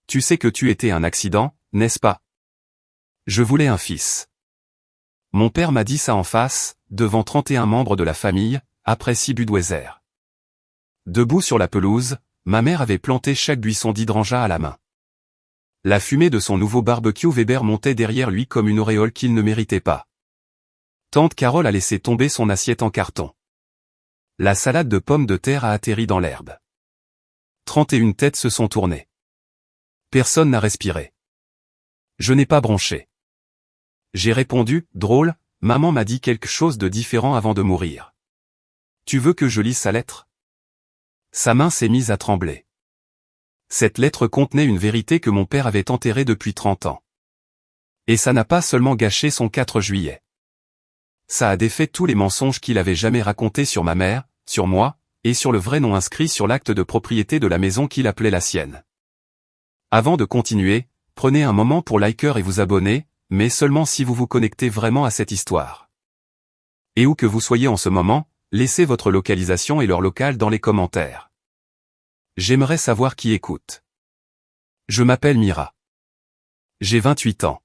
tu sais que tu étais un accident, n'est-ce pas? Je voulais un fils. Mon père m'a dit ça en face, devant 31 membres de la famille, après 6 Budweiser. Debout sur la pelouse, ma mère avait planté chaque buisson d'hydrangea à la main. La fumée de son nouveau barbecue Weber montait derrière lui comme une auréole qu'il ne méritait pas. Tante Carole a laissé tomber son assiette en carton. La salade de pommes de terre a atterri dans l'herbe. 31 têtes se sont tournées. Personne n'a respiré. Je n'ai pas bronché. J'ai répondu, drôle, maman m'a dit quelque chose de différent avant de mourir. Tu veux que je lise sa lettre? Sa main s'est mise à trembler. Cette lettre contenait une vérité que mon père avait enterrée depuis 30 ans. Et ça n'a pas seulement gâché son 4 juillet. Ça a défait tous les mensonges qu'il avait jamais racontés sur ma mère, sur moi, et sur le vrai nom inscrit sur l'acte de propriété de la maison qu'il appelait la sienne. Avant de continuer, prenez un moment pour liker et vous abonner, mais seulement si vous vous connectez vraiment à cette histoire. Et où que vous soyez en ce moment, laissez votre localisation et leur local dans les commentaires. J'aimerais savoir qui écoute. Je m'appelle Mira. J'ai 28 ans.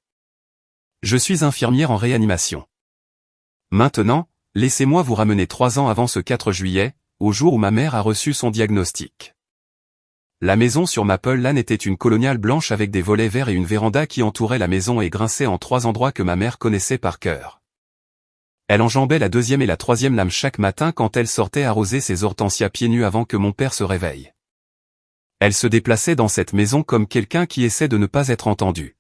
Je suis infirmière en réanimation. Maintenant, laissez-moi vous ramener 3 ans avant ce 4 juillet, au jour où ma mère a reçu son diagnostic. La maison sur Maple Lane était une coloniale blanche avec des volets verts et une véranda qui entourait la maison et grinçait en 3 endroits que ma mère connaissait par cœur. Elle enjambait la 2e et la 3e lame chaque matin quand elle sortait arroser ses hortensias pieds nus avant que mon père se réveille. Elle se déplaçait dans cette maison comme quelqu'un qui essaie de ne pas être entendu.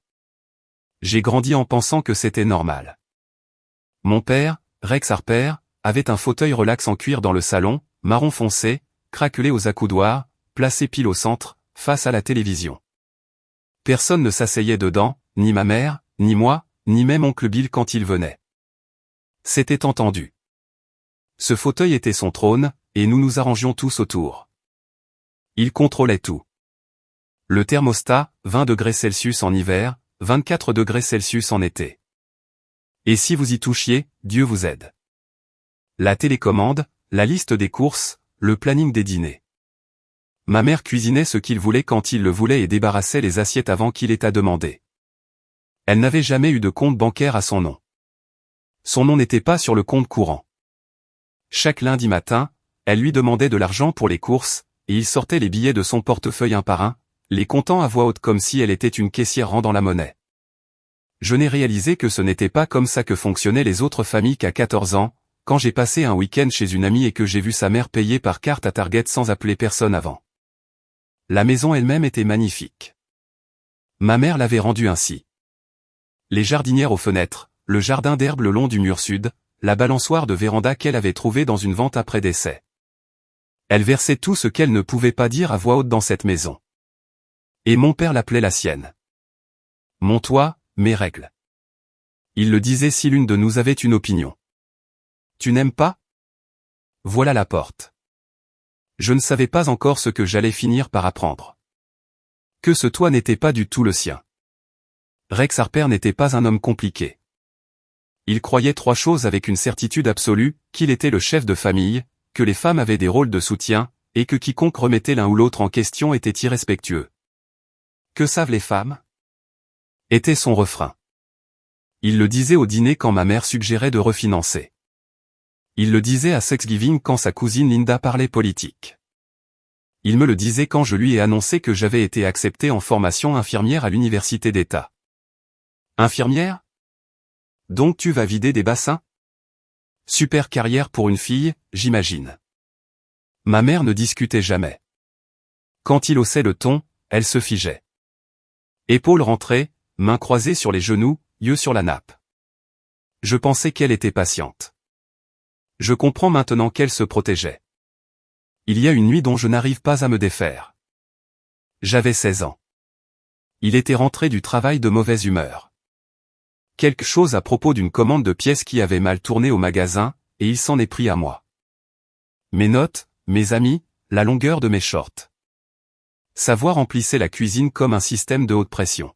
J'ai grandi en pensant que c'était normal. Mon père, Rex Harper, avait un fauteuil relax en cuir dans le salon, marron foncé, craquelé aux accoudoirs, placé pile au centre, face à la télévision. Personne ne s'asseyait dedans, ni ma mère, ni moi, ni même oncle Bill quand il venait. C'était entendu. Ce fauteuil était son trône, et nous nous arrangions tous autour. Il contrôlait tout. Le thermostat, 20 degrés Celsius en hiver, 24 degrés Celsius en été. Et si vous y touchiez, Dieu vous aide. La télécommande, la liste des courses, le planning des dîners. Ma mère cuisinait ce qu'il voulait quand il le voulait et débarrassait les assiettes avant qu'il ait à demander. Elle n'avait jamais eu de compte bancaire à son nom. Son nom n'était pas sur le compte courant. Chaque lundi matin, elle lui demandait de l'argent pour les courses, et il sortait les billets de son portefeuille un par un, les comptant à voix haute comme si elle était une caissière rendant la monnaie. Je n'ai réalisé que ce n'était pas comme ça que fonctionnaient les autres familles qu'à 14 ans, quand j'ai passé un week-end chez une amie et que j'ai vu sa mère payer par carte à Target sans appeler personne avant. La maison elle-même était magnifique. Ma mère l'avait rendue ainsi. Les jardinières aux fenêtres, le jardin d'herbe le long du mur sud, la balançoire de véranda qu'elle avait trouvée dans une vente après décès. Elle versait tout ce qu'elle ne pouvait pas dire à voix haute dans cette maison. Et mon père l'appelait la sienne. Mon toit, mes règles. Il le disait si l'une de nous avait une opinion. Tu n'aimes pas? Voilà la porte. Je ne savais pas encore ce que j'allais finir par apprendre. Que ce toit n'était pas du tout le sien. Rex Harper n'était pas un homme compliqué. Il croyait 3 choses avec une certitude absolue, qu'il était le chef de famille, que les femmes avaient des rôles de soutien, et que quiconque remettait l'un ou l'autre en question était irrespectueux. Que savent les femmes? Était son refrain. Il le disait au dîner quand ma mère suggérait de refinancer. Il le disait à Thanksgiving quand sa cousine Linda parlait politique. Il me le disait quand je lui ai annoncé que j'avais été accepté en formation infirmière à l'université d'État. Infirmière? Donc tu vas vider des bassins? Super carrière pour une fille, j'imagine. Ma mère ne discutait jamais. Quand il haussait le ton, elle se figeait. Épaules rentrées, mains croisées sur les genoux, yeux sur la nappe. Je pensais qu'elle était patiente. Je comprends maintenant qu'elle se protégeait. Il y a une nuit dont je n'arrive pas à me défaire. J'avais 16 ans. Il était rentré du travail de mauvaise humeur. Quelque chose à propos d'une commande de pièces qui avait mal tourné au magasin, et il s'en est pris à moi. Mes notes, mes amis, la longueur de mes shorts. Sa voix remplissait la cuisine comme un système de haute pression.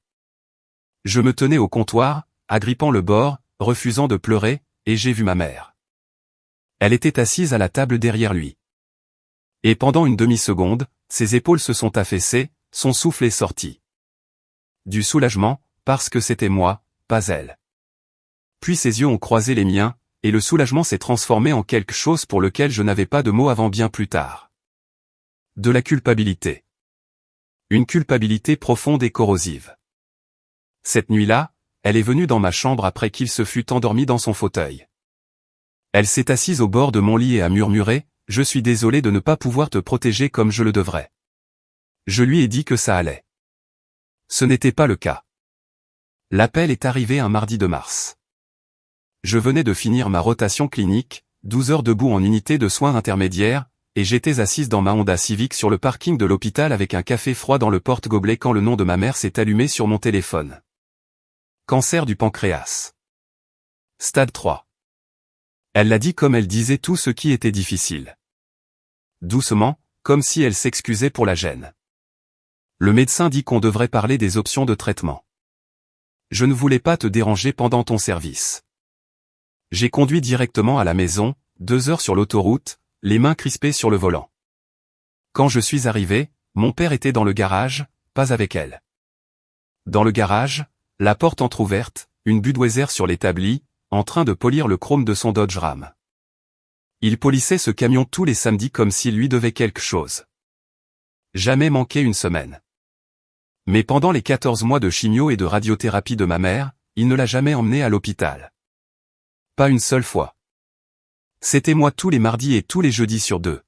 Je me tenais au comptoir, agrippant le bord, refusant de pleurer, et j'ai vu ma mère. Elle était assise à la table derrière lui. Et pendant une demi-seconde, ses épaules se sont affaissées, son souffle est sorti. du soulagement, parce que c'était moi, pas elle. Puis ses yeux ont croisé les miens, et le soulagement s'est transformé en quelque chose pour lequel je n'avais pas de mots avant bien plus tard. De la culpabilité. Une culpabilité profonde et corrosive. Cette nuit-là, elle est venue dans ma chambre après qu'il se fût endormi dans son fauteuil. Elle s'est assise au bord de mon lit et a murmuré, « Je suis désolé de ne pas pouvoir te protéger comme je le devrais. » Je lui ai dit que ça allait. Ce n'était pas le cas. L'appel est arrivé un mardi de mars. Je venais de finir ma rotation clinique, 12 heures debout en unité de soins intermédiaires, et j'étais assise dans ma Honda Civic sur le parking de l'hôpital avec un café froid dans le porte-gobelet quand le nom de ma mère s'est allumé sur mon téléphone. Cancer du pancréas. Stade 3. Elle l'a dit comme elle disait tout ce qui était difficile. Doucement, comme si elle s'excusait pour la gêne. Le médecin dit qu'on devrait parler des options de traitement. Je ne voulais pas te déranger pendant ton service. J'ai conduit directement à la maison, 2 heures sur l'autoroute, les mains crispées sur le volant. Quand je suis arrivé, mon père était dans le garage, pas avec elle. Dans le garage, la porte entr'ouverte, une Budweiser sur l'établi, en train de polir le chrome de son Dodge Ram. Il polissait ce camion tous les samedis comme s'il lui devait quelque chose. Jamais manqué une semaine. Mais pendant les 14 mois de chimio et de radiothérapie de ma mère, il ne l'a jamais emmené à l'hôpital. Pas une seule fois. C'était moi tous les mardis et tous les jeudis sur 2.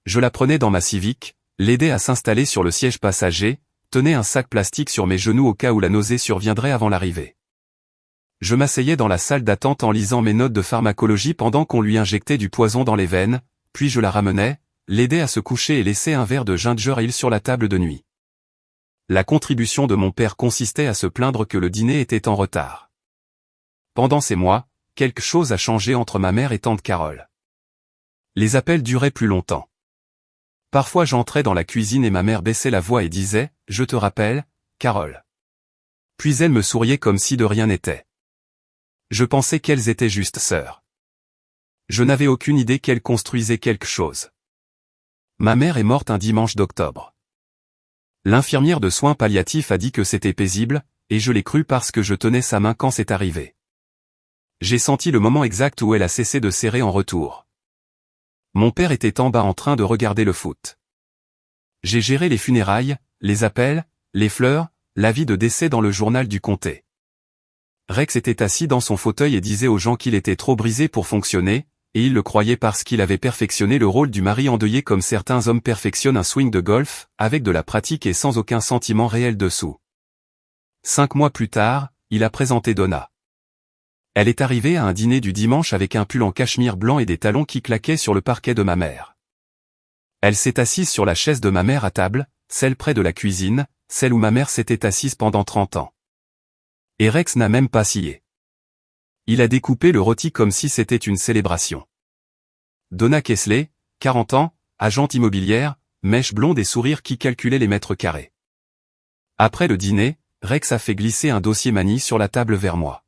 Je la prenais dans ma Civic, l'aidais à s'installer sur le siège passager, tenais un sac plastique sur mes genoux au cas où la nausée surviendrait avant l'arrivée. Je m'asseyais dans la salle d'attente en lisant mes notes de pharmacologie pendant qu'on lui injectait du poison dans les veines, puis je la ramenais, l'aidais à se coucher et laissais un verre de ginger ale sur la table de nuit. La contribution de mon père consistait à se plaindre que le dîner était en retard. Pendant ces mois, quelque chose a changé entre ma mère et tante Carole. Les appels duraient plus longtemps. Parfois j'entrais dans la cuisine et ma mère baissait la voix et disait « Je te rappelle, Carole ». Puis elle me souriait comme si de rien n'était. Je pensais qu'elles étaient juste sœurs. Je n'avais aucune idée qu'elles construisaient quelque chose. Ma mère est morte un dimanche d'octobre. L'infirmière de soins palliatifs a dit que c'était paisible, et je l'ai cru parce que je tenais sa main quand c'est arrivé. J'ai senti le moment exact où elle a cessé de serrer en retour. Mon père était en bas en train de regarder le foot. J'ai géré les funérailles, les appels, les fleurs, l'avis de décès dans le journal du comté. Rex était assis dans son fauteuil et disait aux gens qu'il était trop brisé pour fonctionner, et il le croyait parce qu'il avait perfectionné le rôle du mari endeuillé comme certains hommes perfectionnent un swing de golf, avec de la pratique et sans aucun sentiment réel dessous. 5 mois plus tard, il a présenté Donna. Elle est arrivée à un dîner du dimanche avec un pull en cachemire blanc et des talons qui claquaient sur le parquet de ma mère. Elle s'est assise sur la chaise de ma mère à table, celle près de la cuisine, celle où ma mère s'était assise pendant 30 ans. Et Rex n'a même pas scié. Il a découpé le rôti comme si c'était une célébration. Donna Kesley, 40 ans, agente immobilière, mèche blonde et sourire qui calculait les mètres carrés. Après le dîner, Rex a fait glisser un dossier manie sur la table vers moi.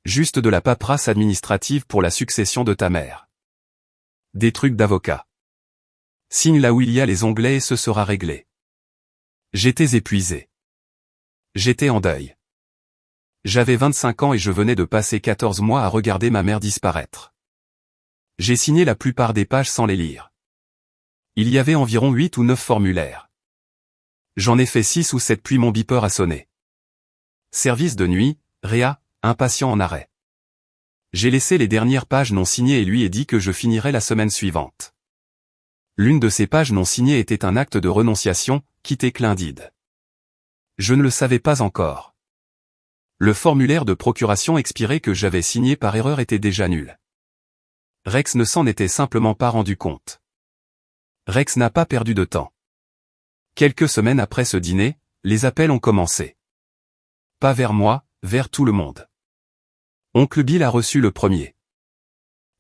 Juste de la paperasse administrative pour la succession de ta mère. Des trucs d'avocat. Signe là où il y a les onglets et ce sera réglé. J'étais épuisé. J'étais en deuil. J'avais 25 ans et je venais de passer 14 mois à regarder ma mère disparaître. J'ai signé la plupart des pages sans les lire. Il y avait environ 8 ou 9 formulaires. J'en ai fait 6 ou 7 puis mon beeper a sonné. Service de nuit, Réa, un patient en arrêt. J'ai laissé les dernières pages non signées et lui ai dit que je finirais la semaine suivante. L'une de ces pages non signées était un acte de renonciation, quitter Clindide. Je ne le savais pas encore. Le formulaire de procuration expiré que j'avais signé par erreur était déjà nul. Rex ne s'en était simplement pas rendu compte. Rex n'a pas perdu de temps. Quelques semaines après ce dîner, les appels ont commencé. Pas vers moi, vers tout le monde. Oncle Bill a reçu le premier.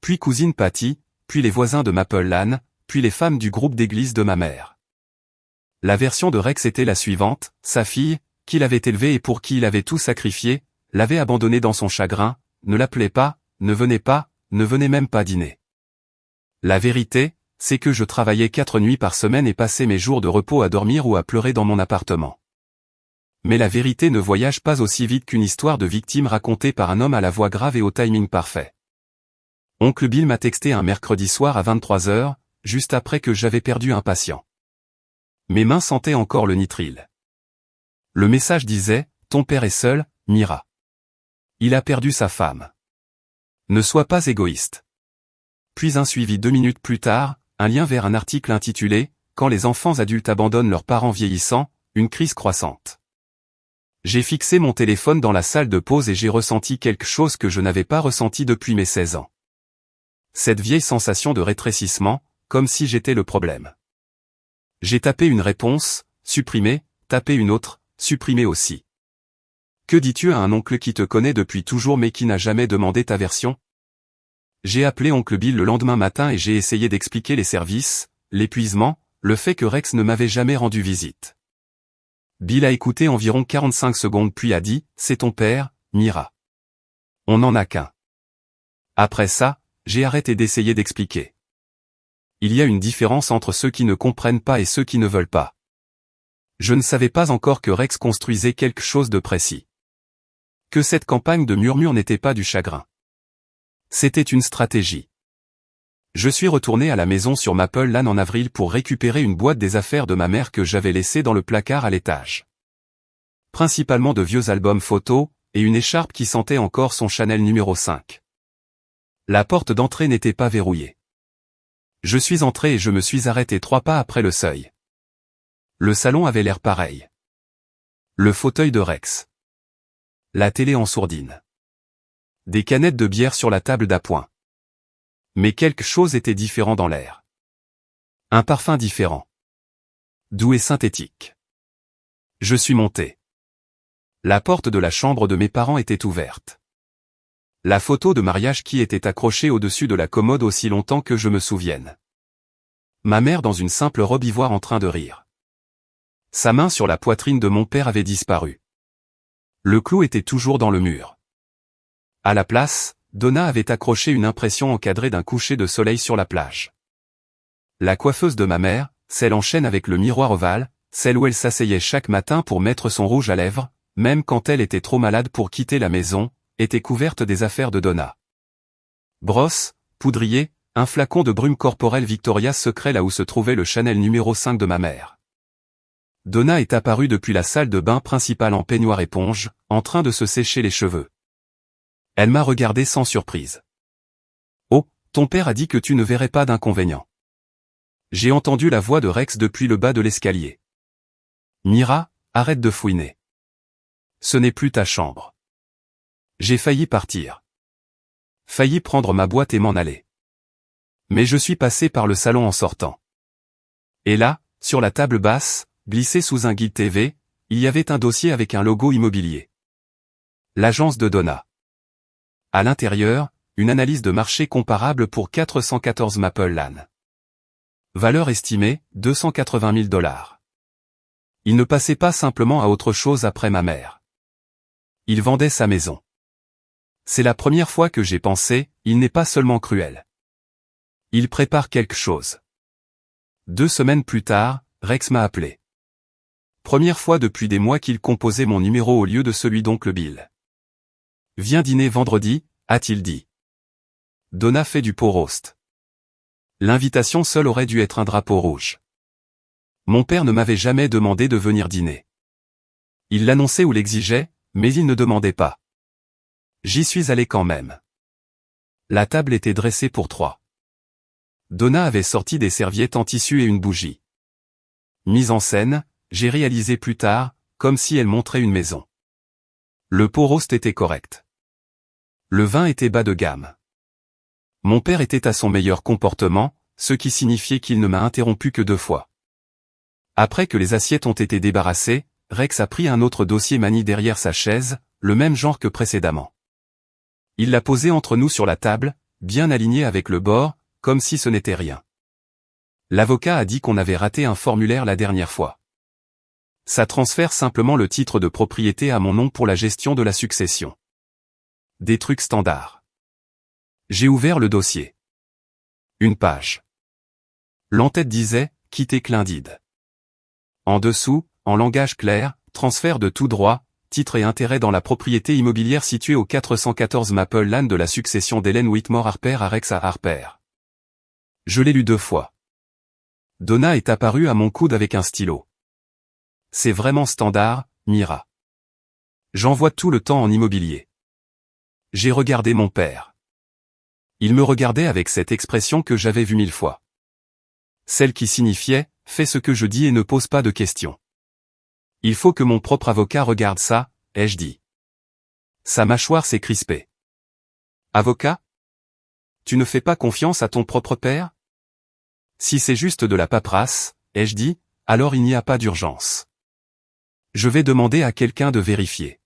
Puis cousine Patty, puis les voisins de Maple Lane, puis les femmes du groupe d'église de ma mère. La version de Rex était la suivante, sa fille, qu'il avait élevée et pour qui il avait tout sacrifié, l'avait abandonnée dans son chagrin, ne l'appelait pas, ne venait même pas dîner. La vérité, c'est que je travaillais 4 nuits par semaine et passais mes jours de repos à dormir ou à pleurer dans mon appartement. Mais la vérité ne voyage pas aussi vite qu'une histoire de victime racontée par un homme à la voix grave et au timing parfait. Oncle Bill m'a texté un mercredi soir à 23h, juste après que j'avais perdu un patient. Mes mains sentaient encore le nitril. Le message disait, « Ton père est seul, Mira. Il a perdu sa femme. Ne sois pas égoïste. » Puis un suivi 2 minutes plus tard, un lien vers un article intitulé « Quand les enfants adultes abandonnent leurs parents vieillissants, une crise croissante ». J'ai fixé mon téléphone dans la salle de pause et j'ai ressenti quelque chose que je n'avais pas ressenti depuis mes 16 ans. Cette vieille sensation de rétrécissement, comme si j'étais le problème. J'ai tapé une réponse, supprimé, tapé une autre, supprimé aussi. Que dis-tu à un oncle qui te connaît depuis toujours mais qui n'a jamais demandé ta version? J'ai appelé oncle Bill le lendemain matin et j'ai essayé d'expliquer les services, l'épuisement, le fait que Rex ne m'avait jamais rendu visite. Bill a écouté environ 45 secondes puis a dit, « C'est ton père, Mira. On n'en a qu'un. » Après ça, j'ai arrêté d'essayer d'expliquer. Il y a une différence entre ceux qui ne comprennent pas et ceux qui ne veulent pas. Je ne savais pas encore que Rex construisait quelque chose de précis. Que cette campagne de murmures n'était pas du chagrin. C'était une stratégie. Je suis retourné à la maison sur Maple Lane en avril pour récupérer une boîte des affaires de ma mère que j'avais laissée dans le placard à l'étage. Principalement de vieux albums photos, et une écharpe qui sentait encore son Chanel numéro 5. La porte d'entrée n'était pas verrouillée. Je suis entré et je me suis arrêté 3 pas après le seuil. Le salon avait l'air pareil. Le fauteuil de Rex. La télé en sourdine. Des canettes de bière sur la table d'appoint. Mais quelque chose était différent dans l'air. Un parfum différent. Doux et synthétique. Je suis monté. La porte de la chambre de mes parents était ouverte. La photo de mariage qui était accrochée au-dessus de la commode aussi longtemps que je me souvienne. Ma mère dans une simple robe ivoire en train de rire. Sa main sur la poitrine de mon père avait disparu. Le clou était toujours dans le mur. À la place, Donna avait accroché une impression encadrée d'un coucher de soleil sur la plage. La coiffeuse de ma mère, celle en chaîne avec le miroir ovale, celle où elle s'asseyait chaque matin pour mettre son rouge à lèvres, même quand elle était trop malade pour quitter la maison, était couverte des affaires de Donna. Brosse, poudrier, un flacon de brume corporelle Victoria's Secret là où se trouvait le Chanel numéro 5 de ma mère. Donna est apparue depuis la salle de bain principale en peignoir éponge, en train de se sécher les cheveux. Elle m'a regardé sans surprise. « Oh, ton père a dit que tu ne verrais pas d'inconvénient. » J'ai entendu la voix de Rex depuis le bas de l'escalier. « Mira, arrête de fouiner. Ce n'est plus ta chambre. » J'ai failli partir. Failli prendre ma boîte et m'en aller. Mais je suis passé par le salon en sortant. Et là, sur la table basse, glissé sous un guide TV, il y avait un dossier avec un logo immobilier. L'agence de Donna. À l'intérieur, une analyse de marché comparable pour 414 Maple Lane. Valeur estimée, 280 000 $. Il ne passait pas simplement à autre chose après ma mère. Il vendait sa maison. C'est la première fois que j'ai pensé, il n'est pas seulement cruel. Il prépare quelque chose. 2 semaines plus tard, Rex m'a appelé. Première fois depuis des mois qu'il composait mon numéro au lieu de celui d'oncle Bill. Viens dîner vendredi, a-t-il dit. Donna fait du pot roast. L'invitation seule aurait dû être un drapeau rouge. Mon père ne m'avait jamais demandé de venir dîner. Il l'annonçait ou l'exigeait, mais il ne demandait pas. J'y suis allé quand même. La table était dressée pour 3. Donna avait sorti des serviettes en tissu et une bougie. Mise en scène, j'ai réalisé plus tard, comme si elle montrait une maison. Le pot roast était correct. Le vin était bas de gamme. Mon père était à son meilleur comportement, ce qui signifiait qu'il ne m'a interrompu que 2 fois. Après que les assiettes ont été débarrassées, Rex a pris un autre dossier manie derrière sa chaise, le même genre que précédemment. Il l'a posé entre nous sur la table, bien aligné avec le bord, comme si ce n'était rien. L'avocat a dit qu'on avait raté un formulaire la dernière fois. Ça transfère simplement le titre de propriété à mon nom pour la gestion de la succession. Des trucs standards. J'ai ouvert le dossier. Une page. L'entête disait « Quitter Clindide ». En dessous, en langage clair, transfert de tout droit, titres et intérêts dans la propriété immobilière située au 414 Maple Lane de la succession d'Hélène Whitmore Harper à Rex Harper. Je l'ai lu 2 fois. Donna est apparue à mon coude avec un stylo. C'est vraiment standard, Mira. J'en vois tout le temps en immobilier. J'ai regardé mon père. Il me regardait avec cette expression que j'avais vue 1000 fois. Celle qui signifiait « fais ce que je dis et ne pose pas de questions ». Il faut que mon propre avocat regarde ça, ai-je dit. Sa mâchoire s'est crispée. Avocat? Tu ne fais pas confiance à ton propre père? Si c'est juste de la paperasse, ai-je dit, alors il n'y a pas d'urgence. Je vais demander à quelqu'un de vérifier.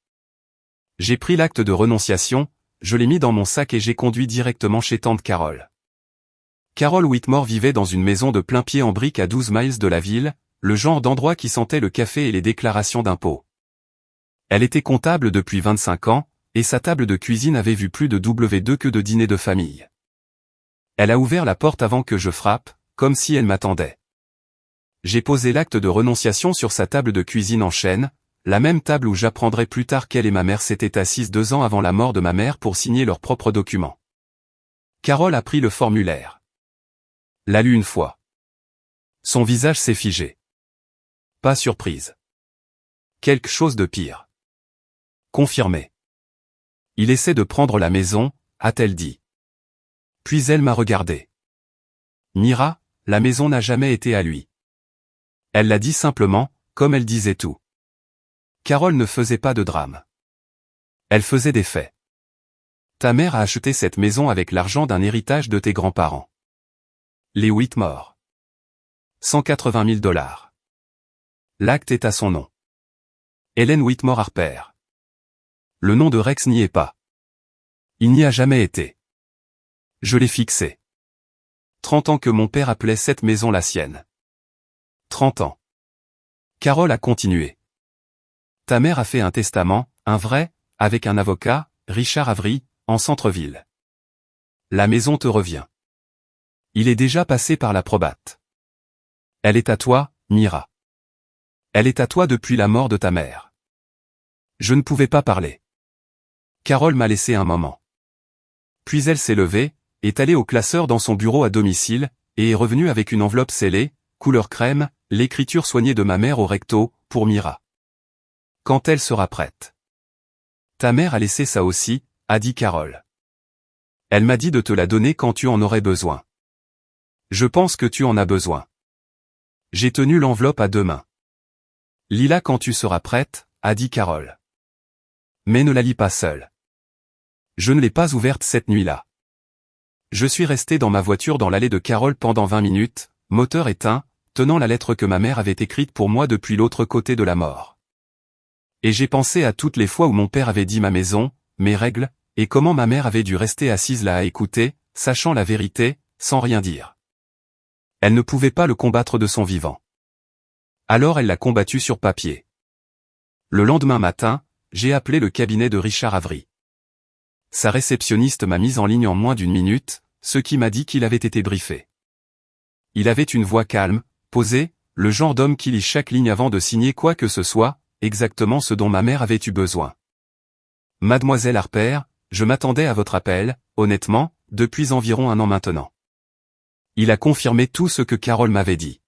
J'ai pris l'acte de renonciation, je l'ai mis dans mon sac et j'ai conduit directement chez tante Carole. Carole Whitmore vivait dans une maison de plein pied en briques à 12 miles de la ville, le genre d'endroit qui sentait le café et les déclarations d'impôts. Elle était comptable depuis 25 ans, et sa table de cuisine avait vu plus de W2 que de dîners de famille. Elle a ouvert la porte avant que je frappe, comme si elle m'attendait. J'ai posé l'acte de renonciation sur sa table de cuisine en chêne, la même table où j'apprendrai plus tard qu'elle et ma mère s'étaient assises 2 ans avant la mort de ma mère pour signer leurs propres documents. Carole a pris le formulaire. L'a lu une fois. Son visage s'est figé. Pas surprise. Quelque chose de pire. Confirmé. Il essaie de prendre la maison, a-t-elle dit. Puis elle m'a regardé. Mira, la maison n'a jamais été à lui. Elle l'a dit simplement, comme elle disait tout. Carole ne faisait pas de drame. Elle faisait des faits. Ta mère a acheté cette maison avec l'argent d'un héritage de tes grands-parents. Les Whitmore. 180 000 $. L'acte est à son nom. Hélène Whitmore Harper. Le nom de Rex n'y est pas. Il n'y a jamais été. Je l'ai fixé. 30 ans que mon père appelait cette maison la sienne. 30 ans. Carole a continué. Ta mère a fait un testament, un vrai, avec un avocat, Richard Avery, en centre-ville. La maison te revient. Il est déjà passé par la probate. Elle est à toi, Mira. Elle est à toi depuis la mort de ta mère. Je ne pouvais pas parler. Carole m'a laissé un moment. Puis elle s'est levée, est allée au classeur dans son bureau à domicile, et est revenue avec une enveloppe scellée, couleur crème, l'écriture soignée de ma mère au recto, pour Mira. Quand elle sera prête. Ta mère a laissé ça aussi, a dit Carole. Elle m'a dit de te la donner quand tu en aurais besoin. Je pense que tu en as besoin. J'ai tenu l'enveloppe à 2 mains. Lis-la quand tu seras prête, a dit Carole. Mais ne la lis pas seule. Je ne l'ai pas ouverte cette nuit-là. Je suis resté dans ma voiture dans l'allée de Carole pendant 20 minutes, moteur éteint, tenant la lettre que ma mère avait écrite pour moi depuis l'autre côté de la mort. Et j'ai pensé à toutes les fois où mon père avait dit ma maison, mes règles, et comment ma mère avait dû rester assise là à écouter, sachant la vérité, sans rien dire. Elle ne pouvait pas le combattre de son vivant. Alors elle l'a combattu sur papier. Le lendemain matin, j'ai appelé le cabinet de Richard Avery. Sa réceptionniste m'a mise en ligne en moins d'1 minute, ce qui m'a dit qu'il avait été briefé. Il avait une voix calme, posée, le genre d'homme qui lit chaque ligne avant de signer quoi que ce soit, exactement ce dont ma mère avait eu besoin. Mademoiselle Harper, je m'attendais à votre appel, honnêtement, depuis environ 1 an maintenant. Il a confirmé tout ce que Carole m'avait dit.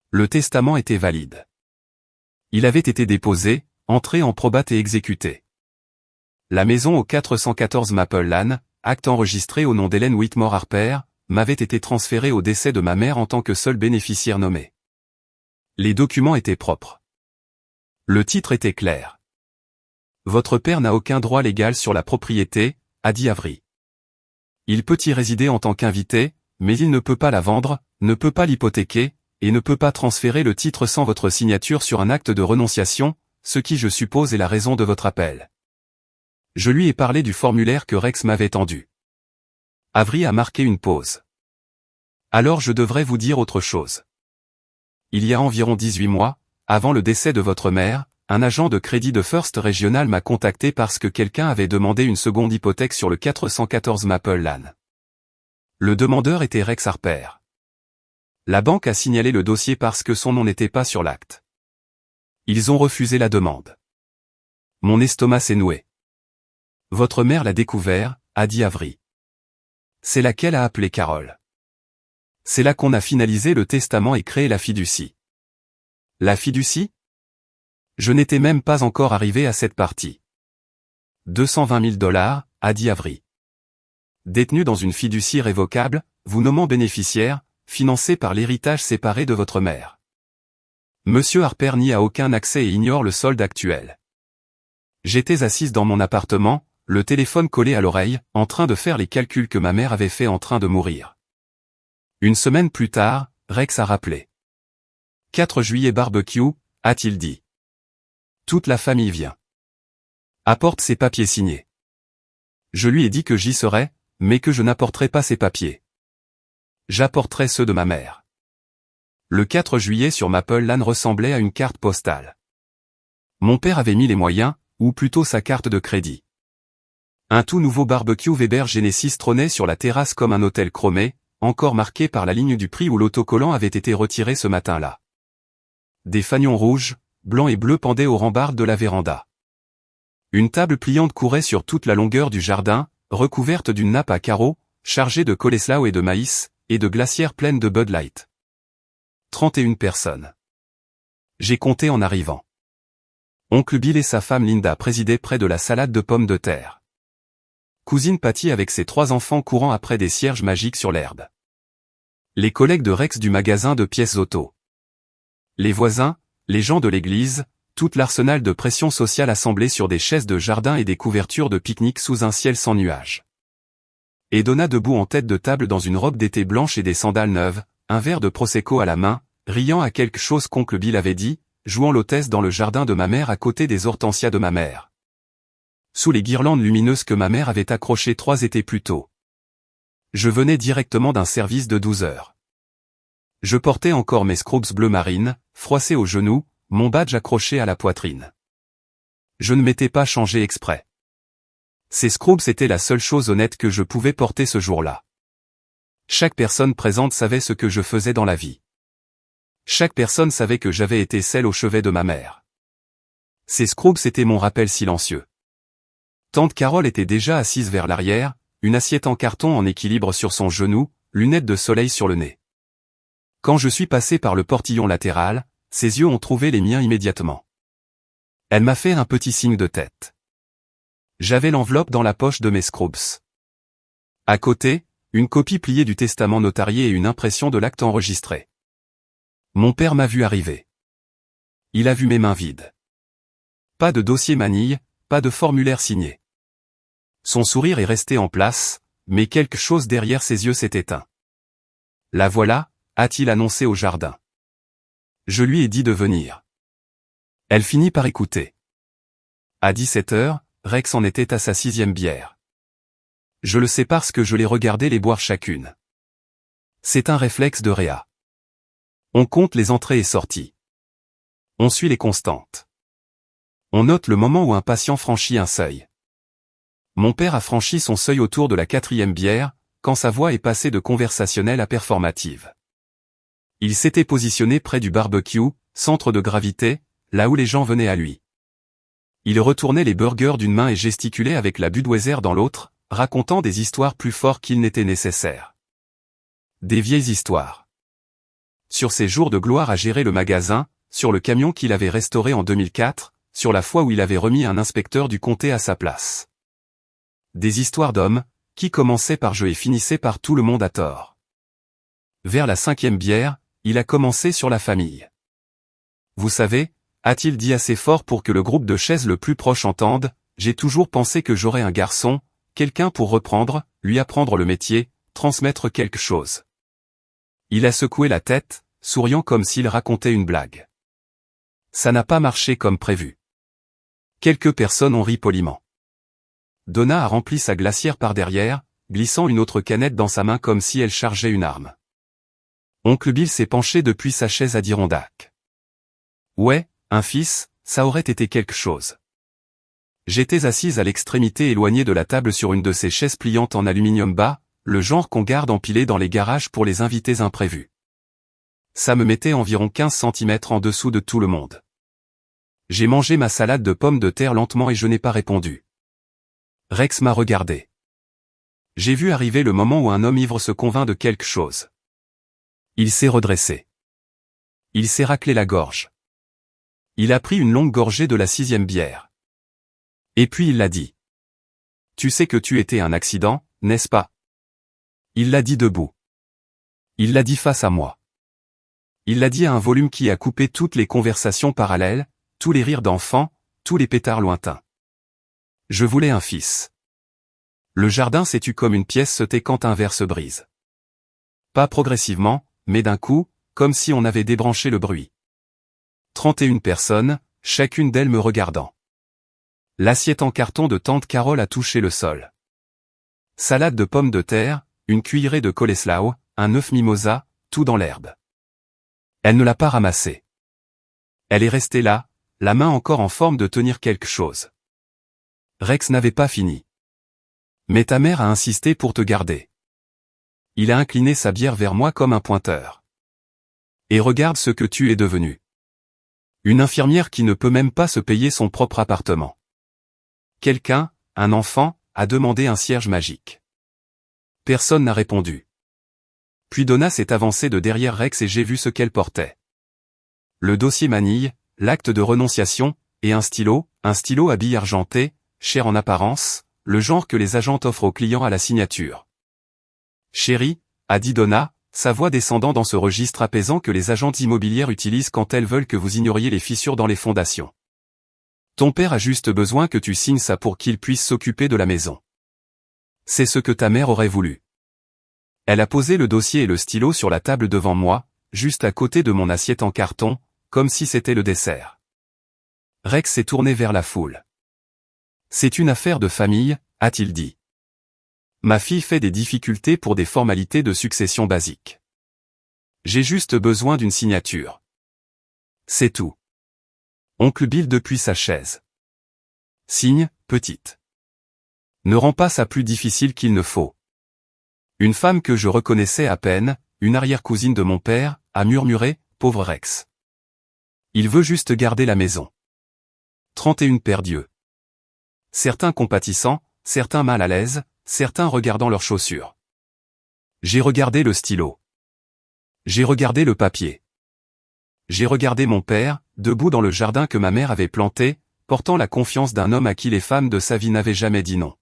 Le testament était valide. Il avait été déposé, entré en probate et exécuté. La maison au 414 Maple Lane, acte enregistré au nom d'Hélène Whitmore Harper, m'avait été transférée au décès de ma mère en tant que seul bénéficiaire nommé. Les documents étaient propres. Le titre était clair. Votre père n'a aucun droit légal sur la propriété, a dit Avery. Il peut y résider en tant qu'invité, mais il ne peut pas la vendre, ne peut pas l'hypothéquer, et ne peut pas transférer le titre sans votre signature sur un acte de renonciation, ce qui je suppose est la raison de votre appel. Je lui ai parlé du formulaire que Rex m'avait tendu. Avery a marqué une pause. Alors je devrais vous dire autre chose. Il y a environ 18 mois, avant le décès de votre mère, un agent de crédit de First Regional m'a contacté parce que quelqu'un avait demandé une seconde hypothèque sur le 414 Maple Lane. Le demandeur était Rex Harper. La banque a signalé le dossier parce que son nom n'était pas sur l'acte. Ils ont refusé la demande. Mon estomac s'est noué. Votre mère l'a découvert, a dit Avery. C'est là qu'elle a appelé Carole. C'est là qu'on a finalisé le testament et créé la fiducie. La fiducie? Je n'étais même pas encore arrivé à cette partie. 220 000 $, a dit Avery. Détenu dans une fiducie révocable, vous nommant bénéficiaire, financé par l'héritage séparé de votre mère. Monsieur Harper n'y a aucun accès et ignore le solde actuel. J'étais assise dans mon appartement, le téléphone collé à l'oreille, en train de faire les calculs que ma mère avait fait en train de mourir. Une semaine plus tard, Rex a rappelé. 4 juillet barbecue, a-t-il dit. Toute la famille vient. Apporte ses papiers signés. Je lui ai dit que j'y serais, mais que je n'apporterai pas ses papiers. J'apporterai ceux de ma mère. Le 4 juillet sur Maple Lane ressemblait à une carte postale. Mon père avait mis les moyens, ou plutôt sa carte de crédit. Un tout nouveau barbecue Weber Genesis trônait sur la terrasse comme un hôtel chromé, encore marqué par la ligne du prix où l'autocollant avait été retiré ce matin-là. Des fanions rouges, blancs et bleus pendaient aux rambardes de la véranda. Une table pliante courait sur toute la longueur du jardin, recouverte d'une nappe à carreaux, chargée de coleslaw et de maïs, et de glacières pleines de Bud Light. 31 personnes. J'ai compté en arrivant. Oncle Bill et sa femme Linda présidaient près de la salade de pommes de terre. Cousine Patty avec ses 3 enfants courant après des cierges magiques sur l'herbe. Les collègues de Rex du magasin de pièces auto. Les voisins, les gens de l'église, tout l'arsenal de pression sociale assemblé sur des chaises de jardin et des couvertures de pique-nique sous un ciel sans nuages. Et Donna debout en tête de table dans une robe d'été blanche et des sandales neuves, un verre de prosecco à la main, riant à quelque chose qu'oncle Bill avait dit, jouant l'hôtesse dans le jardin de ma mère à côté des hortensias de ma mère. Sous les guirlandes lumineuses que ma mère avait accrochées 3 étés plus tôt. Je venais directement d'un service de 12 heures. Je portais encore mes scrubs bleu marine, froissés aux genoux, mon badge accroché à la poitrine. Je ne m'étais pas changé exprès. Ces scrubs étaient la seule chose honnête que je pouvais porter ce jour-là. Chaque personne présente savait ce que je faisais dans la vie. Chaque personne savait que j'avais été celle au chevet de ma mère. Ces scrubs étaient mon rappel silencieux. Tante Carole était déjà assise vers l'arrière, une assiette en carton en équilibre sur son genou, lunettes de soleil sur le nez. Quand je suis passé par le portillon latéral, ses yeux ont trouvé les miens immédiatement. Elle m'a fait un petit signe de tête. J'avais l'enveloppe dans la poche de mes scrubs. À côté, une copie pliée du testament notarié et une impression de l'acte enregistré. Mon père m'a vu arriver. Il a vu mes mains vides. Pas de dossier manille, pas de formulaire signé. Son sourire est resté en place, mais quelque chose derrière ses yeux s'est éteint. La voilà, a-t-il annoncé au jardin. Je lui ai dit de venir. Elle finit par écouter. À 17 heures, Rex en était à sa 6e bière. Je le sais parce que je les regardais les boire chacune. C'est un réflexe de Réa. On compte les entrées et sorties. On suit les constantes. On note le moment où un patient franchit un seuil. Mon père a franchi son seuil autour de la 4e bière, quand sa voix est passée de conversationnelle à performative. Il s'était positionné près du barbecue, centre de gravité, là où les gens venaient à lui. Il retournait les burgers d'une main et gesticulait avec la Budweiser dans l'autre, racontant des histoires plus fortes qu'il n'était nécessaire. Des vieilles histoires. Sur ses jours de gloire à gérer le magasin, sur le camion qu'il avait restauré en 2004, sur la fois où il avait remis un inspecteur du comté à sa place. Des histoires d'hommes, qui commençaient par jeu et finissaient par tout le monde à tort. Vers la 5e bière, il a commencé sur la famille. Vous savez, a-t-il dit assez fort pour que le groupe de chaises le plus proche entende, j'ai toujours pensé que j'aurais un garçon, quelqu'un pour reprendre, lui apprendre le métier, transmettre quelque chose. Il a secoué la tête, souriant comme s'il racontait une blague. Ça n'a pas marché comme prévu. Quelques personnes ont ri poliment. Donna a rempli sa glacière par derrière, glissant une autre canette dans sa main comme si elle chargeait une arme. Oncle Bill s'est penché depuis sa chaise Adirondack. Ouais, un fils, ça aurait été quelque chose. J'étais assise à l'extrémité éloignée de la table sur une de ces chaises pliantes en aluminium bas, le genre qu'on garde empilé dans les garages pour les invités imprévus. Ça me mettait environ 15 cm en dessous de tout le monde. J'ai mangé ma salade de pommes de terre lentement et je n'ai pas répondu. Rex m'a regardé. J'ai vu arriver le moment où un homme ivre se convainc de quelque chose. Il s'est redressé. Il s'est raclé la gorge. Il a pris une longue gorgée de la 6e bière. Et puis il l'a dit. Tu sais que tu étais un accident, n'est-ce pas? Il l'a dit debout. Il l'a dit face à moi. Il l'a dit à un volume qui a coupé toutes les conversations parallèles, tous les rires d'enfants, tous les pétards lointains. Je voulais un fils. Le jardin s'est tu comme une pièce sautée quand un verre se brise. Pas progressivement, mais d'un coup, comme si on avait débranché le bruit. 31 personnes, chacune d'elles me regardant. L'assiette en carton de tante Carole a touché le sol. Salade de pommes de terre, une cuillerée de coleslaw, un œuf mimosa, tout dans l'herbe. Elle ne l'a pas ramassé. Elle est restée là, la main encore en forme de tenir quelque chose. Rex n'avait pas fini. Mais ta mère a insisté pour te garder. Il a incliné sa bière vers moi comme un pointeur. Et regarde ce que tu es devenu. Une infirmière qui ne peut même pas se payer son propre appartement. Quelqu'un, un enfant, a demandé un cierge magique. Personne n'a répondu. Puis Donna s'est avancée de derrière Rex et j'ai vu ce qu'elle portait. Le dossier manille, l'acte de renonciation, et un stylo à billes argenté, cher en apparence, le genre que les agents offrent aux clients à la signature. Chérie, a dit Donna, sa voix descendant dans ce registre apaisant que les agentes immobilières utilisent quand elles veulent que vous ignoriez les fissures dans les fondations. Ton père a juste besoin que tu signes ça pour qu'il puisse s'occuper de la maison. C'est ce que ta mère aurait voulu. Elle a posé le dossier et le stylo sur la table devant moi, juste à côté de mon assiette en carton, comme si c'était le dessert. Rex s'est tourné vers la foule. C'est une affaire de famille, a-t-il dit. Ma fille fait des difficultés pour des formalités de succession basiques. J'ai juste besoin d'une signature. C'est tout. Oncle Bill depuis sa chaise. Signe, petite. Ne rends pas ça plus difficile qu'il ne faut. Une femme que je reconnaissais à peine, une arrière-cousine de mon père, a murmuré, pauvre Rex. Il veut juste garder la maison. 31 paires d'yeux. Certains compatissants, certains mal à l'aise, certains regardant leurs chaussures. J'ai regardé le stylo. J'ai regardé le papier. J'ai regardé mon père, debout dans le jardin que ma mère avait planté, portant la confiance d'un homme à qui les femmes de sa vie n'avaient jamais dit non.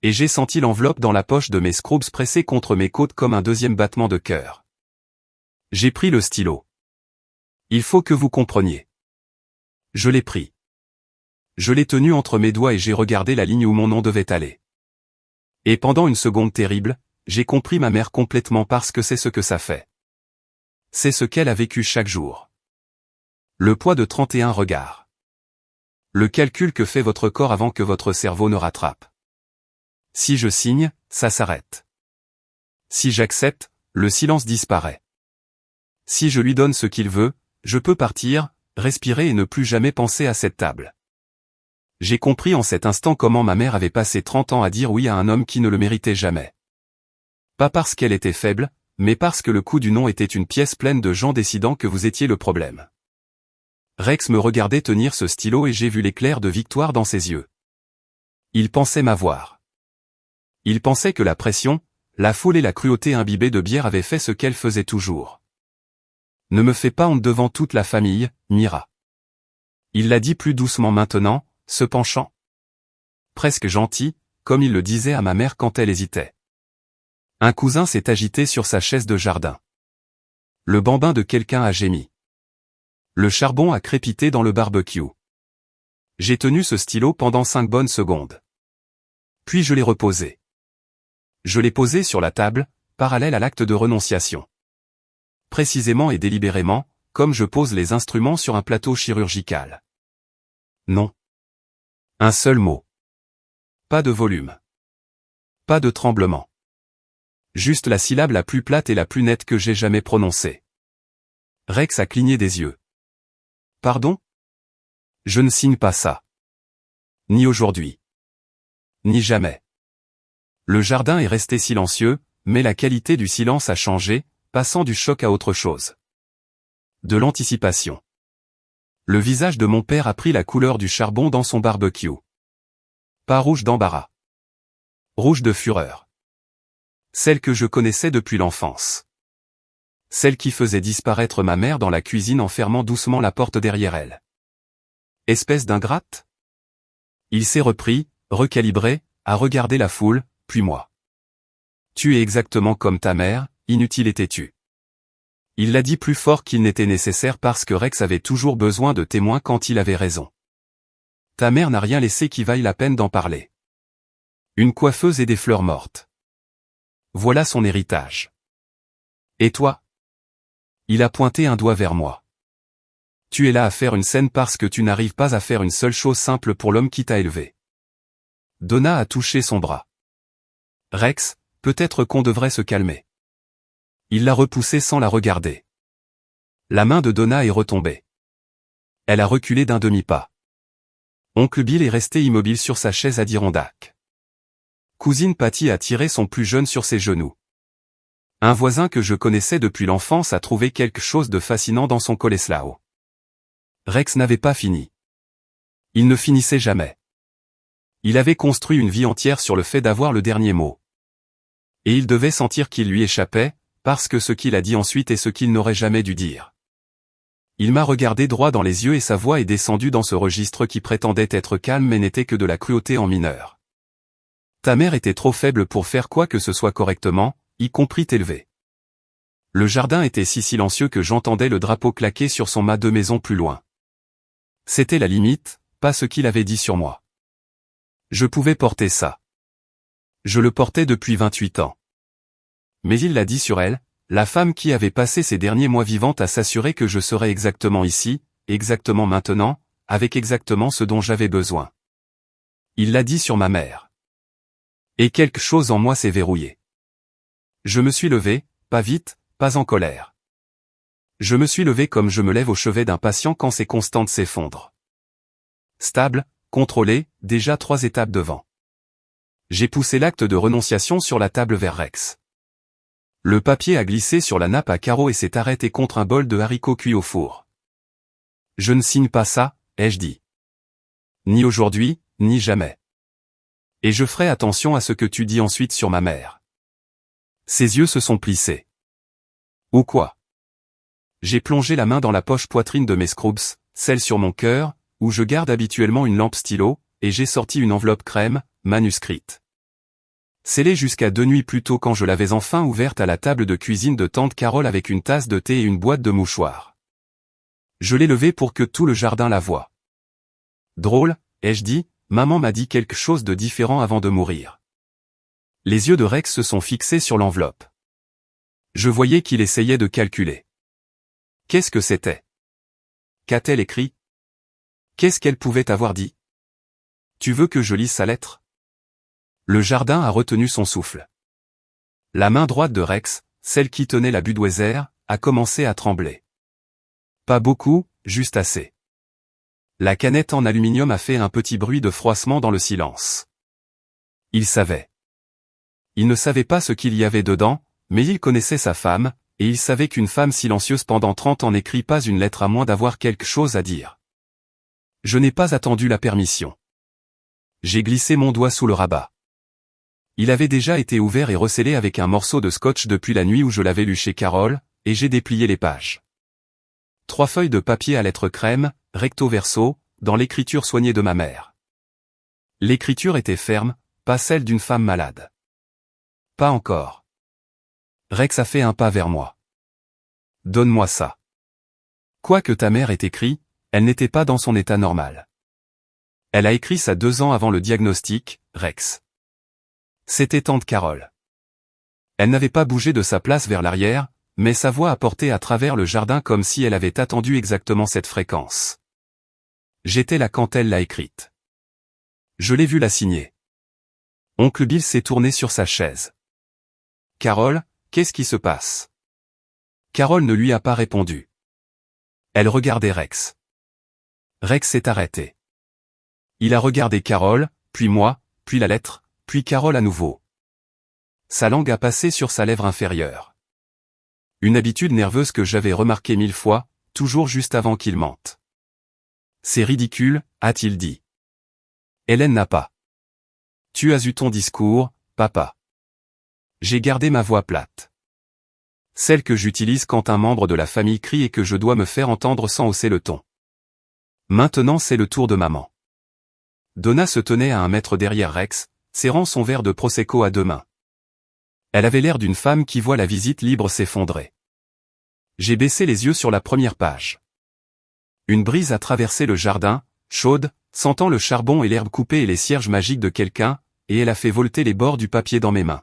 Et j'ai senti l'enveloppe dans la poche de mes scrubs pressée contre mes côtes comme un deuxième battement de cœur. J'ai pris le stylo. Il faut que vous compreniez. Je l'ai pris. Je l'ai tenu entre mes doigts et j'ai regardé la ligne où mon nom devait aller. Et pendant une seconde terrible, j'ai compris ma mère complètement parce que c'est ce que ça fait. C'est ce qu'elle a vécu chaque jour. Le poids de 31 regards. Le calcul que fait votre corps avant que votre cerveau ne rattrape. Si je signe, ça s'arrête. Si j'accepte, le silence disparaît. Si je lui donne ce qu'il veut, je peux partir, respirer et ne plus jamais penser à cette table. J'ai compris en cet instant comment ma mère avait passé 30 ans à dire oui à un homme qui ne le méritait jamais. Pas parce qu'elle était faible, mais parce que le coup du non était une pièce pleine de gens décidant que vous étiez le problème. Rex me regardait tenir ce stylo et j'ai vu l'éclair de victoire dans ses yeux. Il pensait m'avoir. Il pensait que la pression, la foule et la cruauté imbibée de bière avaient fait ce qu'elle faisait toujours. Ne me fais pas honte devant toute la famille, Mira. Il l'a dit plus doucement maintenant, se penchant. Presque gentil, comme il le disait à ma mère quand elle hésitait. Un cousin s'est agité sur sa chaise de jardin. Le bambin de quelqu'un a gémi. Le charbon a crépité dans le barbecue. J'ai tenu ce stylo pendant 5 bonnes secondes. Puis je l'ai reposé. Je l'ai posé sur la table, parallèle à l'acte de renonciation. Précisément et délibérément, comme je pose les instruments sur un plateau chirurgical. Non. Un seul mot. Pas de volume. Pas de tremblement. Juste la syllabe la plus plate et la plus nette que j'ai jamais prononcée. Rex a cligné des yeux. Pardon ? Je ne signe pas ça. Ni aujourd'hui. Ni jamais. Le jardin est resté silencieux, mais la qualité du silence a changé, passant du choc à autre chose. De l'anticipation. Le visage de mon père a pris la couleur du charbon dans son barbecue. Pas rouge d'embarras. Rouge de fureur. Celle que je connaissais depuis l'enfance. Celle qui faisait disparaître ma mère dans la cuisine en fermant doucement la porte derrière elle. Espèce d'ingrate? Il s'est repris, recalibré, a regardé la foule, puis moi. Tu es exactement comme ta mère, inutile et têtu. Il l'a dit plus fort qu'il n'était nécessaire parce que Rex avait toujours besoin de témoins quand il avait raison. Ta mère n'a rien laissé qui vaille la peine d'en parler. Une coiffeuse et des fleurs mortes. Voilà son héritage. Et toi? Il a pointé un doigt vers moi. Tu es là à faire une scène parce que tu n'arrives pas à faire une seule chose simple pour l'homme qui t'a élevé. Donna a touché son bras. Rex, peut-être qu'on devrait se calmer. Il l'a repoussée sans la regarder. La main de Donna est retombée. Elle a reculé d'un demi-pas. Oncle Bill est resté immobile sur sa chaise adirondaque. Cousine Patty a tiré son plus jeune sur ses genoux. Un voisin que je connaissais depuis l'enfance a trouvé quelque chose de fascinant dans son Coleslaw. Rex n'avait pas fini. Il ne finissait jamais. Il avait construit une vie entière sur le fait d'avoir le dernier mot. Et il devait sentir qu'il lui échappait, parce que ce qu'il a dit ensuite est ce qu'il n'aurait jamais dû dire. Il m'a regardé droit dans les yeux et sa voix est descendue dans ce registre qui prétendait être calme mais n'était que de la cruauté en mineur. Ta mère était trop faible pour faire quoi que ce soit correctement, y compris t'élever. Le jardin était si silencieux que j'entendais le drapeau claquer sur son mât de maison plus loin. C'était la limite, pas ce qu'il avait dit sur moi. Je pouvais porter ça. Je le portais depuis 28 ans. Mais il l'a dit sur elle, la femme qui avait passé ses derniers mois vivante à s'assurer que je serais exactement ici, exactement maintenant, avec exactement ce dont j'avais besoin. Il l'a dit sur ma mère. Et quelque chose en moi s'est verrouillé. Je me suis levé, pas vite, pas en colère. Je me suis levé comme je me lève au chevet d'un patient quand ses constantes s'effondrent. Stable, contrôlé, déjà 3 étapes devant. J'ai poussé l'acte de renonciation sur la table vers Rex. Le papier a glissé sur la nappe à carreaux et s'est arrêté contre un bol de haricots cuits au four. Je ne signe pas ça, ai-je dit. Ni aujourd'hui, ni jamais. Et je ferai attention à ce que tu dis ensuite sur ma mère. Ses yeux se sont plissés. Ou quoi? J'ai plongé la main dans la poche poitrine de mes scrubs, celle sur mon cœur, où je garde habituellement une lampe stylo, et j'ai sorti une enveloppe crème, manuscrite. Scellée jusqu'à 2 nuits plus tôt quand je l'avais enfin ouverte à la table de cuisine de tante Carole avec une tasse de thé et une boîte de mouchoirs. Je l'ai levée pour que tout le jardin la voie. Drôle, ai-je dit, maman m'a dit quelque chose de différent avant de mourir. Les yeux de Rex se sont fixés sur l'enveloppe. Je voyais qu'il essayait de calculer. Qu'est-ce que c'était? Qu'a-t-elle écrit? Qu'est-ce qu'elle pouvait avoir dit? Tu veux que je lise sa lettre? Le jardin a retenu son souffle. La main droite de Rex, celle qui tenait la Budweiser, a commencé à trembler. Pas beaucoup, juste assez. La canette en aluminium a fait un petit bruit de froissement dans le silence. Il savait. Il ne savait pas ce qu'il y avait dedans, mais il connaissait sa femme, et il savait qu'une femme silencieuse pendant 30 ans n'écrit pas une lettre à moins d'avoir quelque chose à dire. Je n'ai pas attendu la permission. J'ai glissé mon doigt sous le rabat. Il avait déjà été ouvert et recellé avec un morceau de scotch depuis la nuit où je l'avais lu chez Carole, et j'ai déplié les pages. 3 feuilles de papier à lettres crème, recto verso, dans l'écriture soignée de ma mère. L'écriture était ferme, pas celle d'une femme malade. Pas encore. Rex a fait un pas vers moi. Donne-moi ça. Quoi que ta mère ait écrit, elle n'était pas dans son état normal. Elle a écrit ça 2 ans avant le diagnostic, Rex. C'était tante Carole. Elle n'avait pas bougé de sa place vers l'arrière, mais sa voix a porté à travers le jardin comme si elle avait attendu exactement cette fréquence. J'étais là quand elle l'a écrite. Je l'ai vu la signer. Oncle Bill s'est tourné sur sa chaise. Carole, qu'est-ce qui se passe? Carole ne lui a pas répondu. Elle regardait Rex. Rex s'est arrêté. Il a regardé Carole, puis moi, puis la lettre, puis Carole à nouveau. Sa langue a passé sur sa lèvre inférieure. Une habitude nerveuse que j'avais remarquée 1000 fois, toujours juste avant qu'il mente. C'est ridicule, a-t-il dit. Hélène n'a pas. Tu as eu ton discours, papa. J'ai gardé ma voix plate. Celle que j'utilise quand un membre de la famille crie et que je dois me faire entendre sans hausser le ton. Maintenant c'est le tour de maman. Donna se tenait à 1 mètre derrière Rex, serrant son verre de Prosecco à 2 mains. Elle avait l'air d'une femme qui voit la visite libre s'effondrer. J'ai baissé les yeux sur la première page. Une brise a traversé le jardin, chaude, sentant le charbon et l'herbe coupée et les cierges magiques de quelqu'un, et elle a fait volter les bords du papier dans mes mains.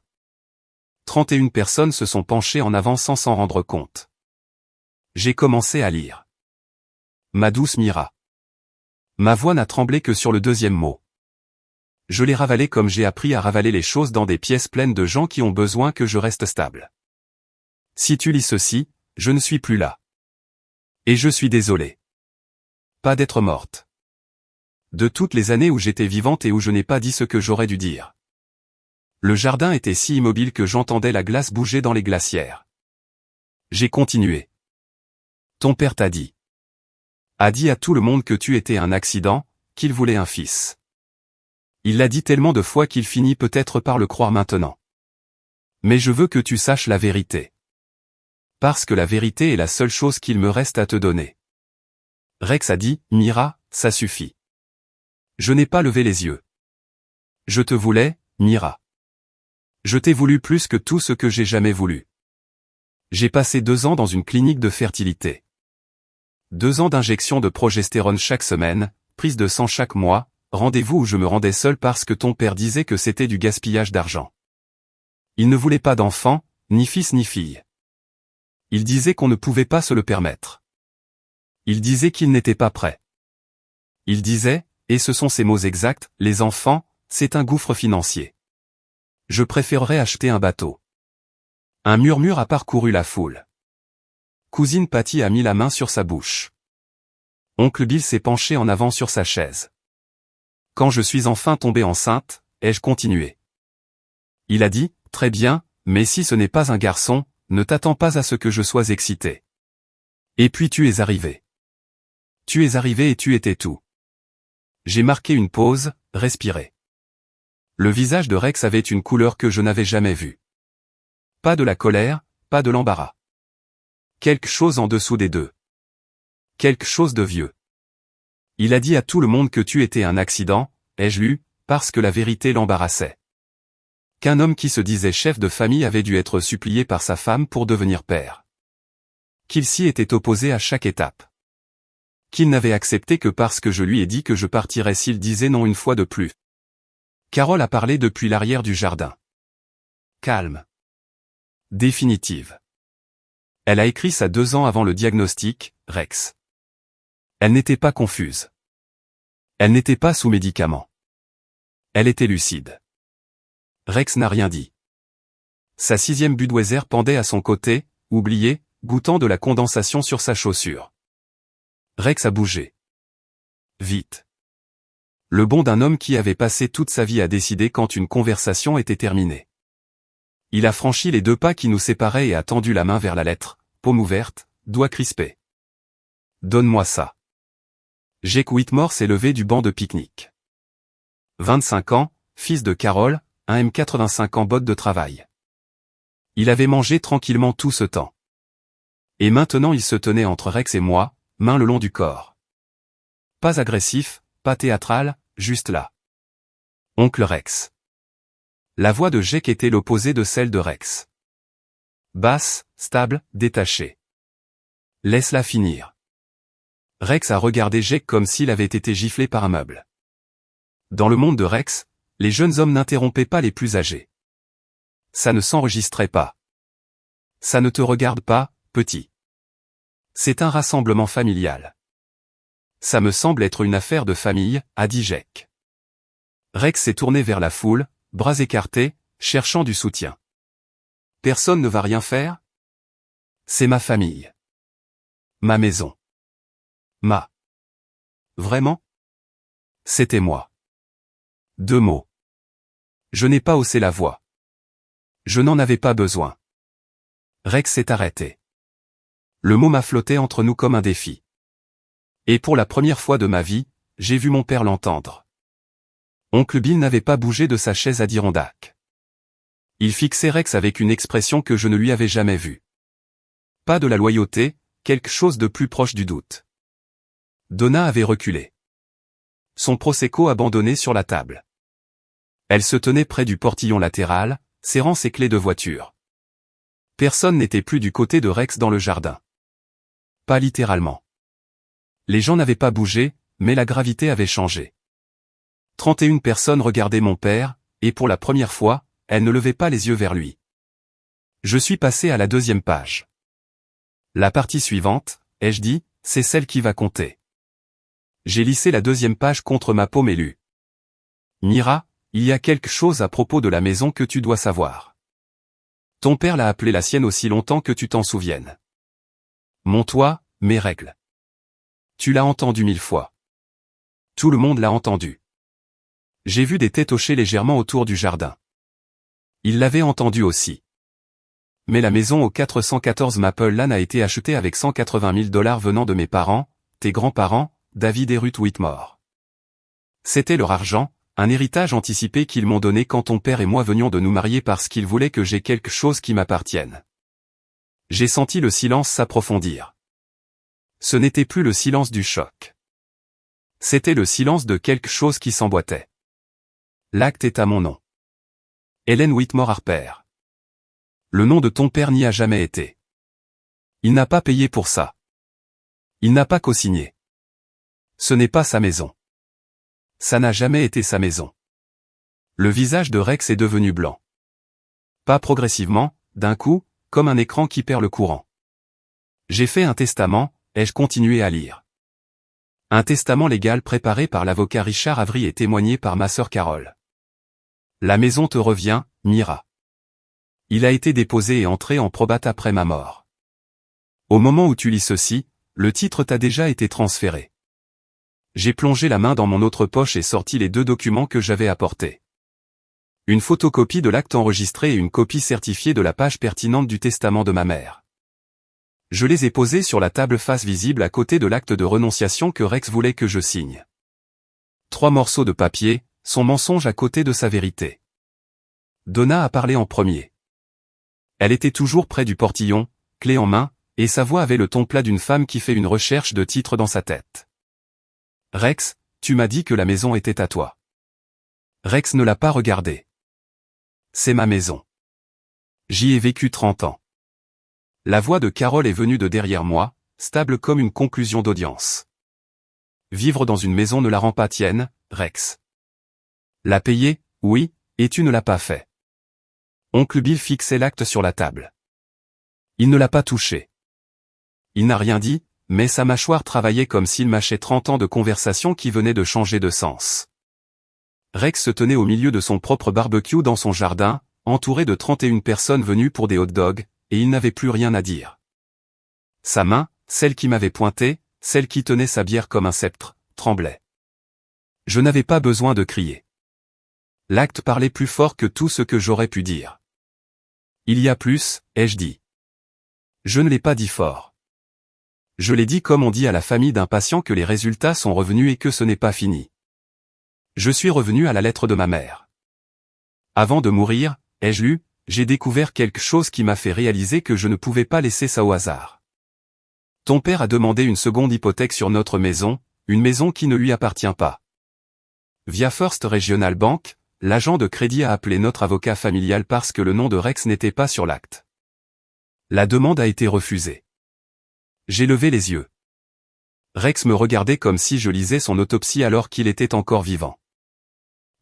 31 personnes se sont penchées en avant sans s'en rendre compte. J'ai commencé à lire. Ma douce Mira. Ma voix n'a tremblé que sur le 2e mot. Je l'ai ravalé comme j'ai appris à ravaler les choses dans des pièces pleines de gens qui ont besoin que je reste stable. Si tu lis ceci, je ne suis plus là. Et je suis désolé. Pas d'être morte. De toutes les années où j'étais vivante et où je n'ai pas dit ce que j'aurais dû dire. Le jardin était si immobile que j'entendais la glace bouger dans les glacières. J'ai continué. Ton père t'a dit. A dit à tout le monde que tu étais un accident, qu'il voulait un fils. Il l'a dit tellement de fois qu'il finit peut-être par le croire maintenant. Mais je veux que tu saches la vérité. Parce que la vérité est la seule chose qu'il me reste à te donner. Rex a dit, Mira, ça suffit. Je n'ai pas levé les yeux. Je te voulais, Mira. Je t'ai voulu plus que tout ce que j'ai jamais voulu. J'ai passé 2 ans dans une clinique de fertilité. 2 ans d'injection de progestérone chaque semaine, prise de sang chaque mois, rendez-vous où je me rendais seul parce que ton père disait que c'était du gaspillage d'argent. Il ne voulait pas d'enfant, ni fils ni fille. Il disait qu'on ne pouvait pas se le permettre. Il disait qu'il n'était pas prêt. Il disait, et ce sont ses mots exacts, les enfants, c'est un gouffre financier. Je préférerais acheter un bateau. Un murmure a parcouru la foule. Cousine Patty a mis la main sur sa bouche. Oncle Bill s'est penché en avant sur sa chaise. Quand je suis enfin tombée enceinte, ai-je continué. Il a dit, très bien, mais si ce n'est pas un garçon, ne t'attends pas à ce que je sois excitée. Et puis tu es arrivé. Tu es arrivé et tu étais tout. J'ai marqué une pause, respiré. Le visage de Rex avait une couleur que je n'avais jamais vue. Pas de la colère, pas de l'embarras. Quelque chose en dessous des deux. Quelque chose de vieux. Il a dit à tout le monde que tu étais un accident, ai-je lu, parce que la vérité l'embarrassait. Qu'un homme qui se disait chef de famille avait dû être supplié par sa femme pour devenir père. Qu'il s'y était opposé à chaque étape. Qu'il n'avait accepté que parce que je lui ai dit que je partirais s'il disait non une fois de plus. Carole a parlé depuis l'arrière du jardin. Calme. Définitive. Elle a écrit ça 2 ans avant le diagnostic, Rex. Elle n'était pas confuse. Elle n'était pas sous médicaments. Elle était lucide. Rex n'a rien dit. Sa 6e Budweiser pendait à son côté, oublié, goûtant de la condensation sur sa chaussure. Rex a bougé. Vite. Le bond d'un homme qui avait passé toute sa vie à décider quand une conversation était terminée. Il a franchi les 2 pas qui nous séparaient et a tendu la main vers la lettre, paume ouverte, doigts crispés. Donne-moi ça. Jake Whitmore s'est levé du banc de pique-nique. 25 ans, fils de Carole, un M85 en botte de travail. Il avait mangé tranquillement tout ce temps. Et maintenant il se tenait entre Rex et moi, main le long du corps. Pas agressif, pas théâtral, juste là. Oncle Rex. La voix de Jake était l'opposé de celle de Rex. Basse, stable, détachée. Laisse-la finir. Rex a regardé Jake comme s'il avait été giflé par un meuble. Dans le monde de Rex, les jeunes hommes n'interrompaient pas les plus âgés. Ça ne s'enregistrait pas. Ça ne te regarde pas, petit. C'est un rassemblement familial. Ça me semble être une affaire de famille, a dit Jake. Rex s'est tourné vers la foule, bras écartés, cherchant du soutien. Personne ne va rien faire? C'est ma famille. Ma maison. Vraiment? C'était moi. 2 mots. Je n'ai pas haussé la voix. Je n'en avais pas besoin. Rex s'est arrêté. Le mot m'a flotté entre nous comme un défi. Et pour la première fois de ma vie, j'ai vu mon père l'entendre. Oncle Bill n'avait pas bougé de sa chaise Adirondack. Il fixait Rex avec une expression que je ne lui avais jamais vue. Pas de la loyauté, quelque chose de plus proche du doute. Donna avait reculé. Son prosecco abandonné sur la table. Elle se tenait près du portillon latéral, serrant ses clés de voiture. Personne n'était plus du côté de Rex dans le jardin. Pas littéralement. Les gens n'avaient pas bougé, mais la gravité avait changé. 31 personnes regardaient mon père, et pour la première fois, elles ne levaient pas les yeux vers lui. Je suis passé à la 2e page. La partie suivante, ai-je dit, c'est celle qui va compter. J'ai lissé la 2e page contre ma paume et lu. Mira, il y a quelque chose à propos de la maison que tu dois savoir. Ton père l'a appelée la sienne aussi longtemps que tu t'en souviennes. Mon toit, mes règles. Tu l'as entendu 1000 fois. Tout le monde l'a entendu. J'ai vu des têtes hocher légèrement autour du jardin. Il l'avait entendu aussi. Mais la maison au 414 Maple Lane a été achetée avec $180 000 venant de mes parents, tes grands-parents, David et Ruth Whitmore. C'était leur argent, un héritage anticipé qu'ils m'ont donné quand ton père et moi venions de nous marier parce qu'ils voulaient que j'aie quelque chose qui m'appartienne. J'ai senti le silence s'approfondir. Ce n'était plus le silence du choc. C'était le silence de quelque chose qui s'emboîtait. L'acte est à mon nom. Helen Whitmore Harper. Le nom de ton père n'y a jamais été. Il n'a pas payé pour ça. Il n'a pas co-signé. Ce n'est pas sa maison. Ça n'a jamais été sa maison. Le visage de Rex est devenu blanc. Pas progressivement, d'un coup, comme un écran qui perd le courant. J'ai fait un testament, ai-je continué à lire. Un testament légal préparé par l'avocat Richard Avery et témoigné par ma sœur Carole. La maison te revient, Mira. Il a été déposé et entré en probate après ma mort. Au moment où tu lis ceci, le titre t'a déjà été transféré. J'ai plongé la main dans mon autre poche et sorti les 2 documents que j'avais apportés. Une photocopie de l'acte enregistré et une copie certifiée de la page pertinente du testament de ma mère. Je les ai posés sur la table face visible à côté de l'acte de renonciation que Rex voulait que je signe. 3 morceaux de papier, son mensonge à côté de sa vérité. Donna a parlé en premier. Elle était toujours près du portillon, clé en main, et sa voix avait le ton plat d'une femme qui fait une recherche de titre dans sa tête. Rex, tu m'as dit que la maison était à toi. Rex ne l'a pas regardé. C'est ma maison. J'y ai vécu 30 ans. La voix de Carole est venue de derrière moi, stable comme une conclusion d'audience. Vivre dans une maison ne la rend pas tienne, Rex. La payer, oui, et tu ne l'as pas fait. Oncle Bill fixait l'acte sur la table. Il ne l'a pas touché. Il n'a rien dit, mais sa mâchoire travaillait comme s'il mâchait 30 ans de conversation qui venaient de changer de sens. Rex se tenait au milieu de son propre barbecue dans son jardin, entouré de 31 personnes venues pour des hot dogs, et il n'avait plus rien à dire. Sa main, celle qui m'avait pointé, celle qui tenait sa bière comme un sceptre, tremblait. Je n'avais pas besoin de crier. L'acte parlait plus fort que tout ce que j'aurais pu dire. Il y a plus, ai-je dit. Je ne l'ai pas dit fort. Je l'ai dit comme on dit à la famille d'un patient que les résultats sont revenus et que ce n'est pas fini. Je suis revenu à la lettre de ma mère. Avant de mourir, ai-je lu, j'ai découvert quelque chose qui m'a fait réaliser que je ne pouvais pas laisser ça au hasard. Ton père a demandé une seconde hypothèque sur notre maison, une maison qui ne lui appartient pas. Via First Regional Bank, l'agent de crédit a appelé notre avocat familial parce que le nom de Rex n'était pas sur l'acte. La demande a été refusée. J'ai levé les yeux. Rex me regardait comme si je lisais son autopsie alors qu'il était encore vivant.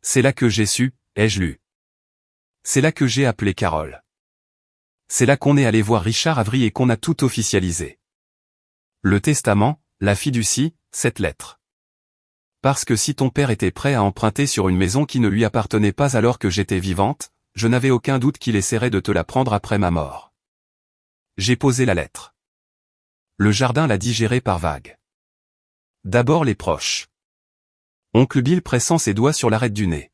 C'est là que j'ai su, ai-je lu. C'est là que j'ai appelé Carole. C'est là qu'on est allé voir Richard Avery et qu'on a tout officialisé. Le testament, la fiducie, cette lettre. Parce que si ton père était prêt à emprunter sur une maison qui ne lui appartenait pas alors que j'étais vivante, je n'avais aucun doute qu'il essaierait de te la prendre après ma mort. J'ai posé la lettre. Le jardin l'a digérée par vagues. D'abord les proches. Oncle Bill pressant ses doigts sur l'arête du nez.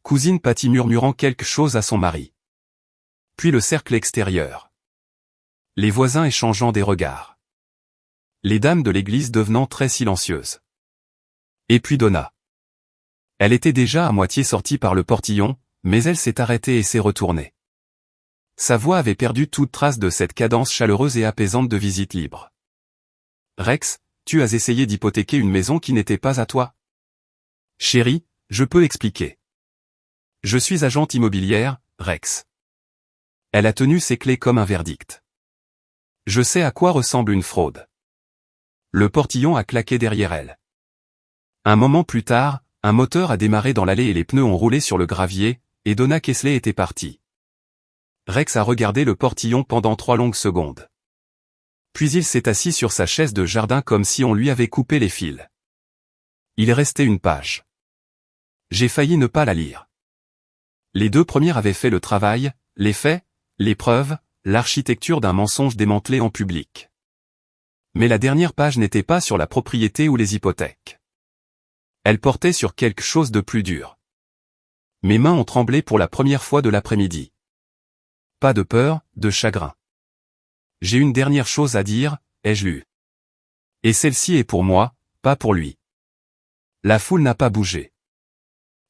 Cousine Patty murmurant quelque chose à son mari. Puis le cercle extérieur. Les voisins échangeant des regards. les dames de l'église devenant très silencieuses. Et puis Donna. Elle était déjà à moitié sortie par le portillon, mais elle s'est arrêtée et s'est retournée. Sa voix avait perdu toute trace de cette cadence chaleureuse et apaisante de visite libre. Rex, tu as essayé d'hypothéquer une maison qui n'était pas à toi? Chérie, je peux expliquer. Je suis agente immobilière, Rex. Elle a tenu ses clés comme un verdict. Je sais à quoi ressemble une fraude. Le portillon a claqué derrière elle. Un moment plus tard, un moteur a démarré dans l'allée et les pneus ont roulé sur le gravier, et Donna Kesley était partie. Rex a regardé le portillon pendant 3 longues secondes. Puis il s'est assis sur sa chaise de jardin comme si on lui avait coupé les fils. Il restait une page. J'ai failli ne pas la lire. Les 2 premières avaient fait le travail, les faits, les preuves, l'architecture d'un mensonge démantelé en public. Mais la dernière page n'était pas sur la propriété ou les hypothèques. Elle portait sur quelque chose de plus dur. Mes mains ont tremblé pour la première fois de l'après-midi. Pas de peur, de chagrin. J'ai une dernière chose à dire, ai-je lu. Et celle-ci est pour moi, pas pour lui. La foule n'a pas bougé.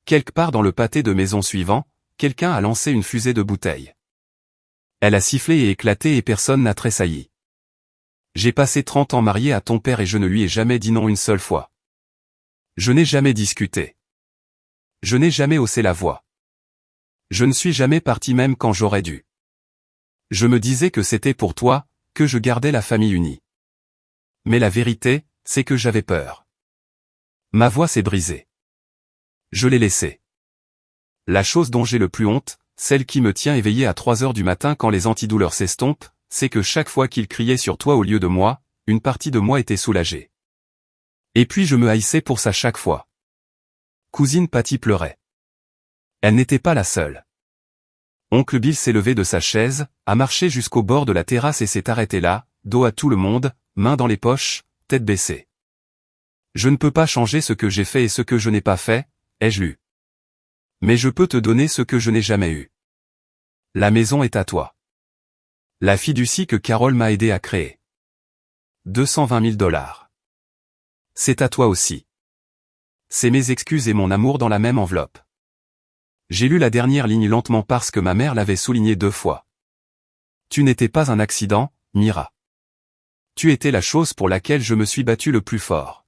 Quelque part dans le pâté de maison suivant, quelqu'un a lancé une fusée de bouteilles. Elle a sifflé et éclaté et personne n'a tressailli. J'ai passé 30 ans marié à ton père et je ne lui ai jamais dit non une seule fois. Je n'ai jamais discuté. Je n'ai jamais haussé la voix. Je ne suis jamais parti même quand j'aurais dû. Je me disais que c'était pour toi, que je gardais la famille unie. Mais la vérité, c'est que j'avais peur. Ma voix s'est brisée. Je l'ai laissé. La chose dont j'ai le plus honte, celle qui me tient éveillé à 3 heures du matin quand les antidouleurs s'estompent, c'est que chaque fois qu'il criait sur toi au lieu de moi, une partie de moi était soulagée. Et puis je me haïssais pour ça chaque fois. Cousine Patty pleurait. Elle n'était pas la seule. Oncle Bill s'est levé de sa chaise, a marché jusqu'au bord de la terrasse et s'est arrêté là, dos à tout le monde, mains dans les poches, tête baissée. Je ne peux pas changer ce que j'ai fait et ce que je n'ai pas fait, ai-je lu. Mais je peux te donner ce que je n'ai jamais eu. La maison est à toi. La fiducie que Carole m'a aidé à créer. 220 000 $. C'est à toi aussi. C'est mes excuses et mon amour dans la même enveloppe. J'ai lu la dernière ligne lentement parce que ma mère l'avait souligné 2 fois. Tu n'étais pas un accident, Mira. Tu étais la chose pour laquelle je me suis battu le plus fort.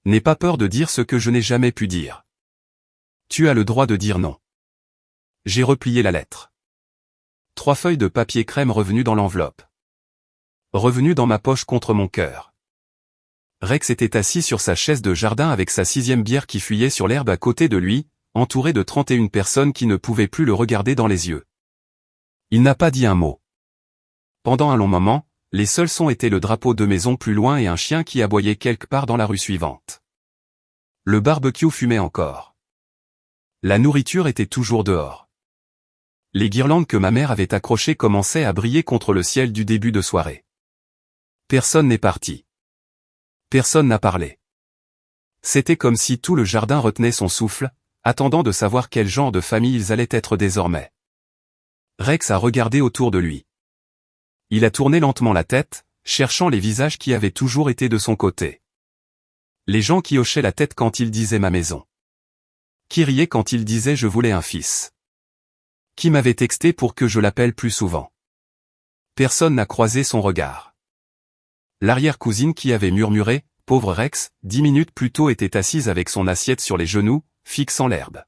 N'aie pas peur de dire ce que je n'ai jamais pu dire. Tu as le droit de dire non. J'ai replié la lettre. 3 feuilles de papier crème revenues dans l'enveloppe. Revenues dans ma poche contre mon cœur. Rex était assis sur sa chaise de jardin avec sa 6e bière qui fuyait sur l'herbe à côté de lui, entouré de 31 personnes qui ne pouvaient plus le regarder dans les yeux. Il n'a pas dit un mot. Pendant un long moment, les seuls sons étaient le drapeau de maison plus loin et un chien qui aboyait quelque part dans la rue suivante. Le barbecue fumait encore. La nourriture était toujours dehors. Les guirlandes que ma mère avait accrochées commençaient à briller contre le ciel du début de soirée. Personne n'est parti. Personne n'a parlé. C'était comme si tout le jardin retenait son souffle, attendant de savoir quel genre de famille ils allaient être désormais. Rex a regardé autour de lui. Il a tourné lentement la tête, cherchant les visages qui avaient toujours été de son côté. Les gens qui hochaient la tête quand il disait ma maison. Qui riaient quand il disait je voulais un fils. Qui m'avait texté pour que je l'appelle plus souvent. Personne n'a croisé son regard. L'arrière-cousine qui avait murmuré, pauvre Rex, 10 minutes plus tôt était assise avec son assiette sur les genoux, fixant l'herbe.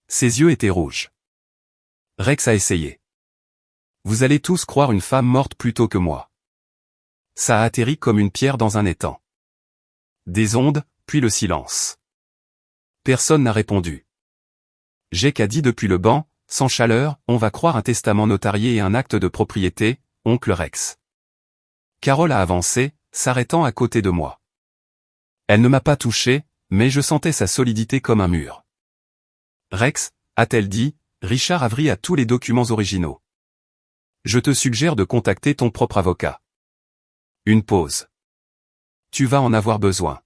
Ses yeux étaient rouges. Rex a essayé. Vous allez tous croire une femme morte plutôt que moi. Ça a atterri comme une pierre dans un étang. Des ondes, puis le silence. Personne n'a répondu. Jake a dit depuis le banc, sans chaleur, on va croire un testament notarié et un acte de propriété, oncle Rex. Carole a avancé, s'arrêtant à côté de moi. Elle ne m'a pas touché, mais je sentais sa solidité comme un mur. Rex, a-t-elle dit, Richard Avery a tous les documents originaux. Je te suggère de contacter ton propre avocat. Une pause. Tu vas en avoir besoin.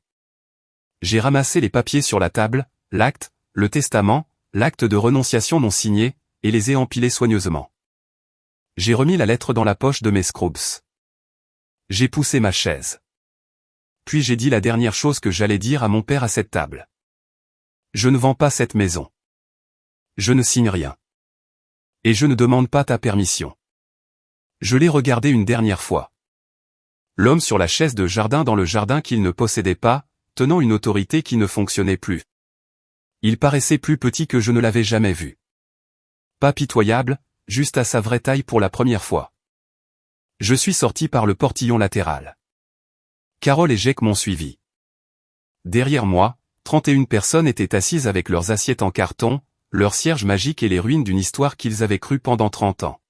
J'ai ramassé les papiers sur la table, l'acte, le testament, l'acte de renonciation non signé, et les ai empilés soigneusement. J'ai remis la lettre dans la poche de mes scrubs. J'ai poussé ma chaise. Puis j'ai dit la dernière chose que j'allais dire à mon père à cette table. Je ne vends pas cette maison. Je ne signe rien. Et je ne demande pas ta permission. Je l'ai regardé une dernière fois. L'homme sur la chaise de jardin dans le jardin qu'il ne possédait pas, tenant une autorité qui ne fonctionnait plus. Il paraissait plus petit que je ne l'avais jamais vu. Pas pitoyable, juste à sa vraie taille pour la première fois. Je suis sorti par le portillon latéral. Carole et Jake m'ont suivi. Derrière moi, 31 personnes étaient assises avec leurs assiettes en carton, leurs cierges magiques et les ruines d'une histoire qu'ils avaient crue pendant 30 ans.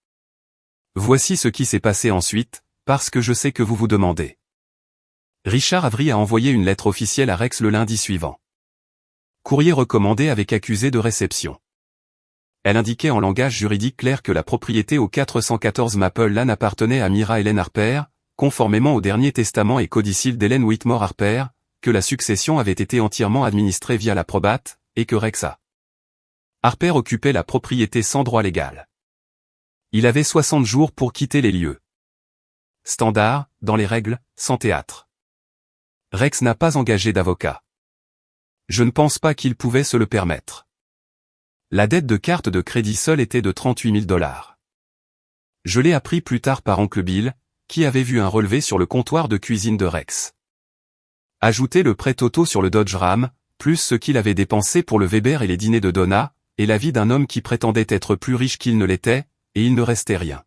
Voici ce qui s'est passé ensuite, parce que je sais que vous vous demandez. Richard Avery a envoyé une lettre officielle à Rex le lundi suivant. Courrier recommandé avec accusé de réception. Elle indiquait en langage juridique clair que la propriété au 414 Maple Lane appartenait à Myra Helen Harper, conformément au dernier testament et codicile d'Helen Whitmore Harper, que la succession avait été entièrement administrée via la probate, et que Rex A. Harper occupait la propriété sans droit légal. Il avait 60 jours pour quitter les lieux. Standard, dans les règles, sans théâtre. Rex n'a pas engagé d'avocat. Je ne pense pas qu'il pouvait se le permettre. La dette de carte de crédit seule était de 38 000 $. Je l'ai appris plus tard par oncle Bill, qui avait vu un relevé sur le comptoir de cuisine de Rex. Ajoutez le prêt Toto sur le Dodge Ram, plus ce qu'il avait dépensé pour le Weber et les dîners de Donna, et la vie d'un homme qui prétendait être plus riche qu'il ne l'était, et il ne restait rien.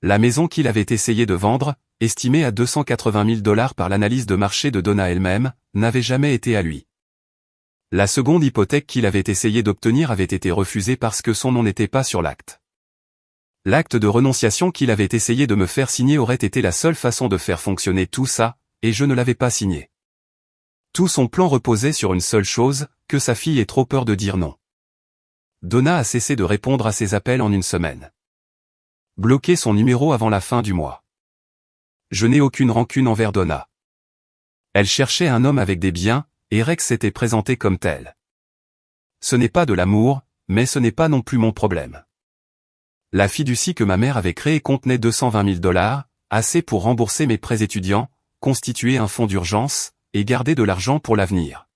La maison qu'il avait essayé de vendre, estimée à 280 000 $ par l'analyse de marché de Donna elle-même, n'avait jamais été à lui. La seconde hypothèque qu'il avait essayé d'obtenir avait été refusée parce que son nom n'était pas sur l'acte. L'acte de renonciation qu'il avait essayé de me faire signer aurait été la seule façon de faire fonctionner tout ça, et je ne l'avais pas signé. Tout son plan reposait sur une seule chose, que sa fille ait trop peur de dire non. Donna a cessé de répondre à ses appels en une semaine. Bloqué son numéro avant la fin du mois. Je n'ai aucune rancune envers Donna. Elle cherchait un homme avec des biens, et Rex s'était présenté comme tel. Ce n'est pas de l'amour, mais ce n'est pas non plus mon problème. La fiducie que ma mère avait créée contenait 220 000 $, assez pour rembourser mes prêts étudiants, constituer un fonds d'urgence, et garder de l'argent pour l'avenir.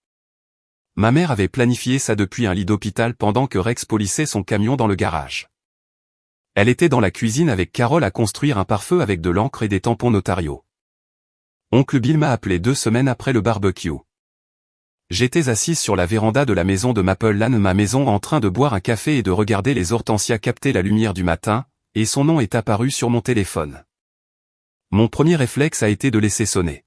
Ma mère avait planifié ça depuis un lit d'hôpital pendant que Rex polissait son camion dans le garage. Elle était dans la cuisine avec Carole à construire un pare-feu avec de l'encre et des tampons notariaux. Oncle Bill m'a appelé 2 semaines après le barbecue. J'étais assise sur la véranda de la maison de Maple Lane, ma maison, en train de boire un café et de regarder les hortensias capter la lumière du matin, et son nom est apparu sur mon téléphone. Mon premier réflexe a été de laisser sonner.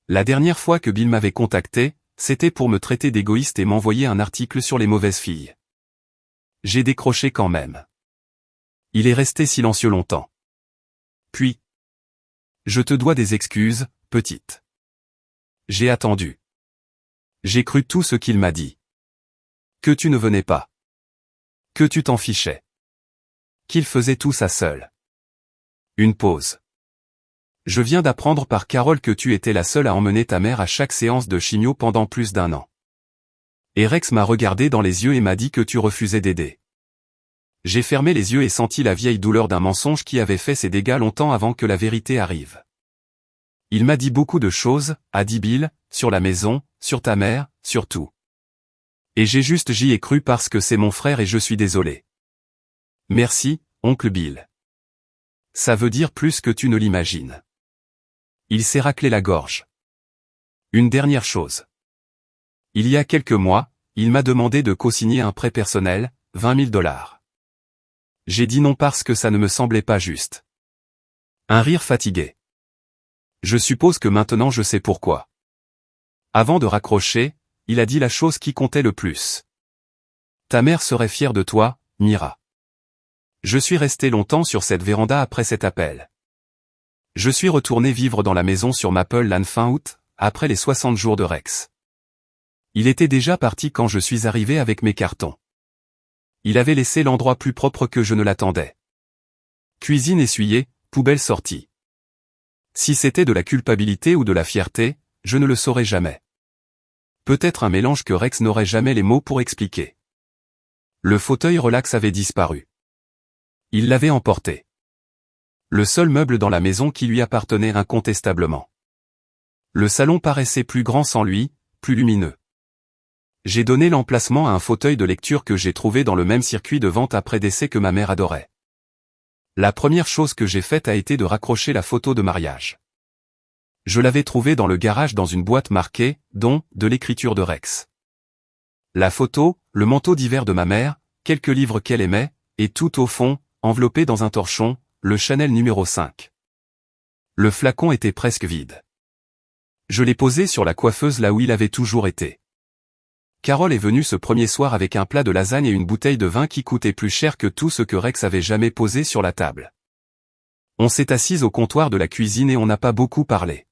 La dernière fois que Bill m'avait contacté, c'était pour me traiter d'égoïste et m'envoyer un article sur les mauvaises filles. J'ai décroché quand même. Il est resté silencieux longtemps. Puis, je te dois des excuses, petite. J'ai attendu. J'ai cru tout ce qu'il m'a dit. Que tu ne venais pas. Que tu t'en fichais. Qu'il faisait tout ça seul. Une pause. Je viens d'apprendre par Carole que tu étais la seule à emmener ta mère à chaque séance de chimio pendant plus d'1 an. Et Rex m'a regardé dans les yeux et m'a dit que tu refusais d'aider. J'ai fermé les yeux et senti la vieille douleur d'un mensonge qui avait fait ses dégâts longtemps avant que la vérité arrive. Il m'a dit beaucoup de choses, a dit Bill, sur la maison, sur ta mère, sur tout. Et j'y ai cru parce que c'est mon frère et je suis désolé. Merci, oncle Bill. Ça veut dire plus que tu ne l'imagines. Il s'est raclé la gorge. Une dernière chose. Il y a quelques mois, il m'a demandé de co-signer un prêt personnel, 20 000 $. J'ai dit non parce que ça ne me semblait pas juste. Un rire fatigué. Je suppose que maintenant je sais pourquoi. Avant de raccrocher, il a dit la chose qui comptait le plus. Ta mère serait fière de toi, Myra. Je suis resté longtemps sur cette véranda après cet appel. Je suis retourné vivre dans la maison sur Maple Lane fin août, après les 60 jours de Rex. Il était déjà parti quand je suis arrivé avec mes cartons. Il avait laissé l'endroit plus propre que je ne l'attendais. Cuisine essuyée, poubelle sortie. Si c'était de la culpabilité ou de la fierté, je ne le saurais jamais. Peut-être un mélange que Rex n'aurait jamais les mots pour expliquer. Le fauteuil relax avait disparu. Il l'avait emporté. Le seul meuble dans la maison qui lui appartenait incontestablement. Le salon paraissait plus grand sans lui, plus lumineux. J'ai donné l'emplacement à un fauteuil de lecture que j'ai trouvé dans le même circuit de vente après décès que ma mère adorait. La première chose que j'ai faite a été de raccrocher la photo de mariage. Je l'avais trouvée dans le garage dans une boîte marquée « Don » de l'écriture de Rex. La photo, le manteau d'hiver de ma mère, quelques livres qu'elle aimait, et tout au fond, enveloppé dans un torchon, le Chanel numéro 5. Le flacon était presque vide. Je l'ai posé sur la coiffeuse là où il avait toujours été. Carole est venue ce premier soir avec un plat de lasagne et une bouteille de vin qui coûtait plus cher que tout ce que Rex avait jamais posé sur la table. On s'est assis au comptoir de la cuisine et on n'a pas beaucoup parlé.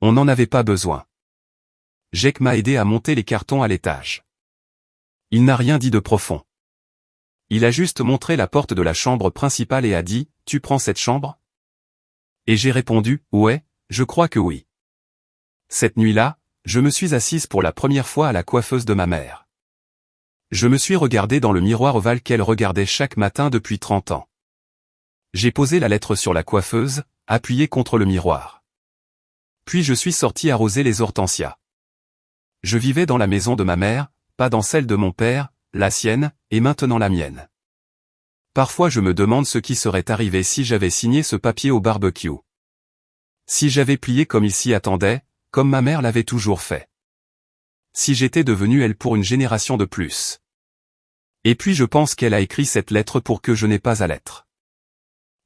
On n'en avait pas besoin. Jake m'a aidé à monter les cartons à l'étage. Il n'a rien dit de profond. Il a juste montré la porte de la chambre principale et a dit « Tu prends cette chambre ?» Et j'ai répondu « Ouais, je crois que oui. » Cette nuit-là, je me suis assise pour la première fois à la coiffeuse de ma mère. Je me suis regardé dans le miroir ovale qu'elle regardait chaque matin depuis 30 ans. J'ai posé la lettre sur la coiffeuse, appuyée contre le miroir. Puis je suis sorti arroser les hortensias. Je vivais dans la maison de ma mère, pas dans celle de mon père, la sienne, et maintenant la mienne. Parfois je me demande ce qui serait arrivé si j'avais signé ce papier au barbecue. Si j'avais plié comme il s'y attendait, comme ma mère l'avait toujours fait. Si j'étais devenu elle pour une génération de plus. Et puis je pense qu'elle a écrit cette lettre pour que je n'ai pas à l'être.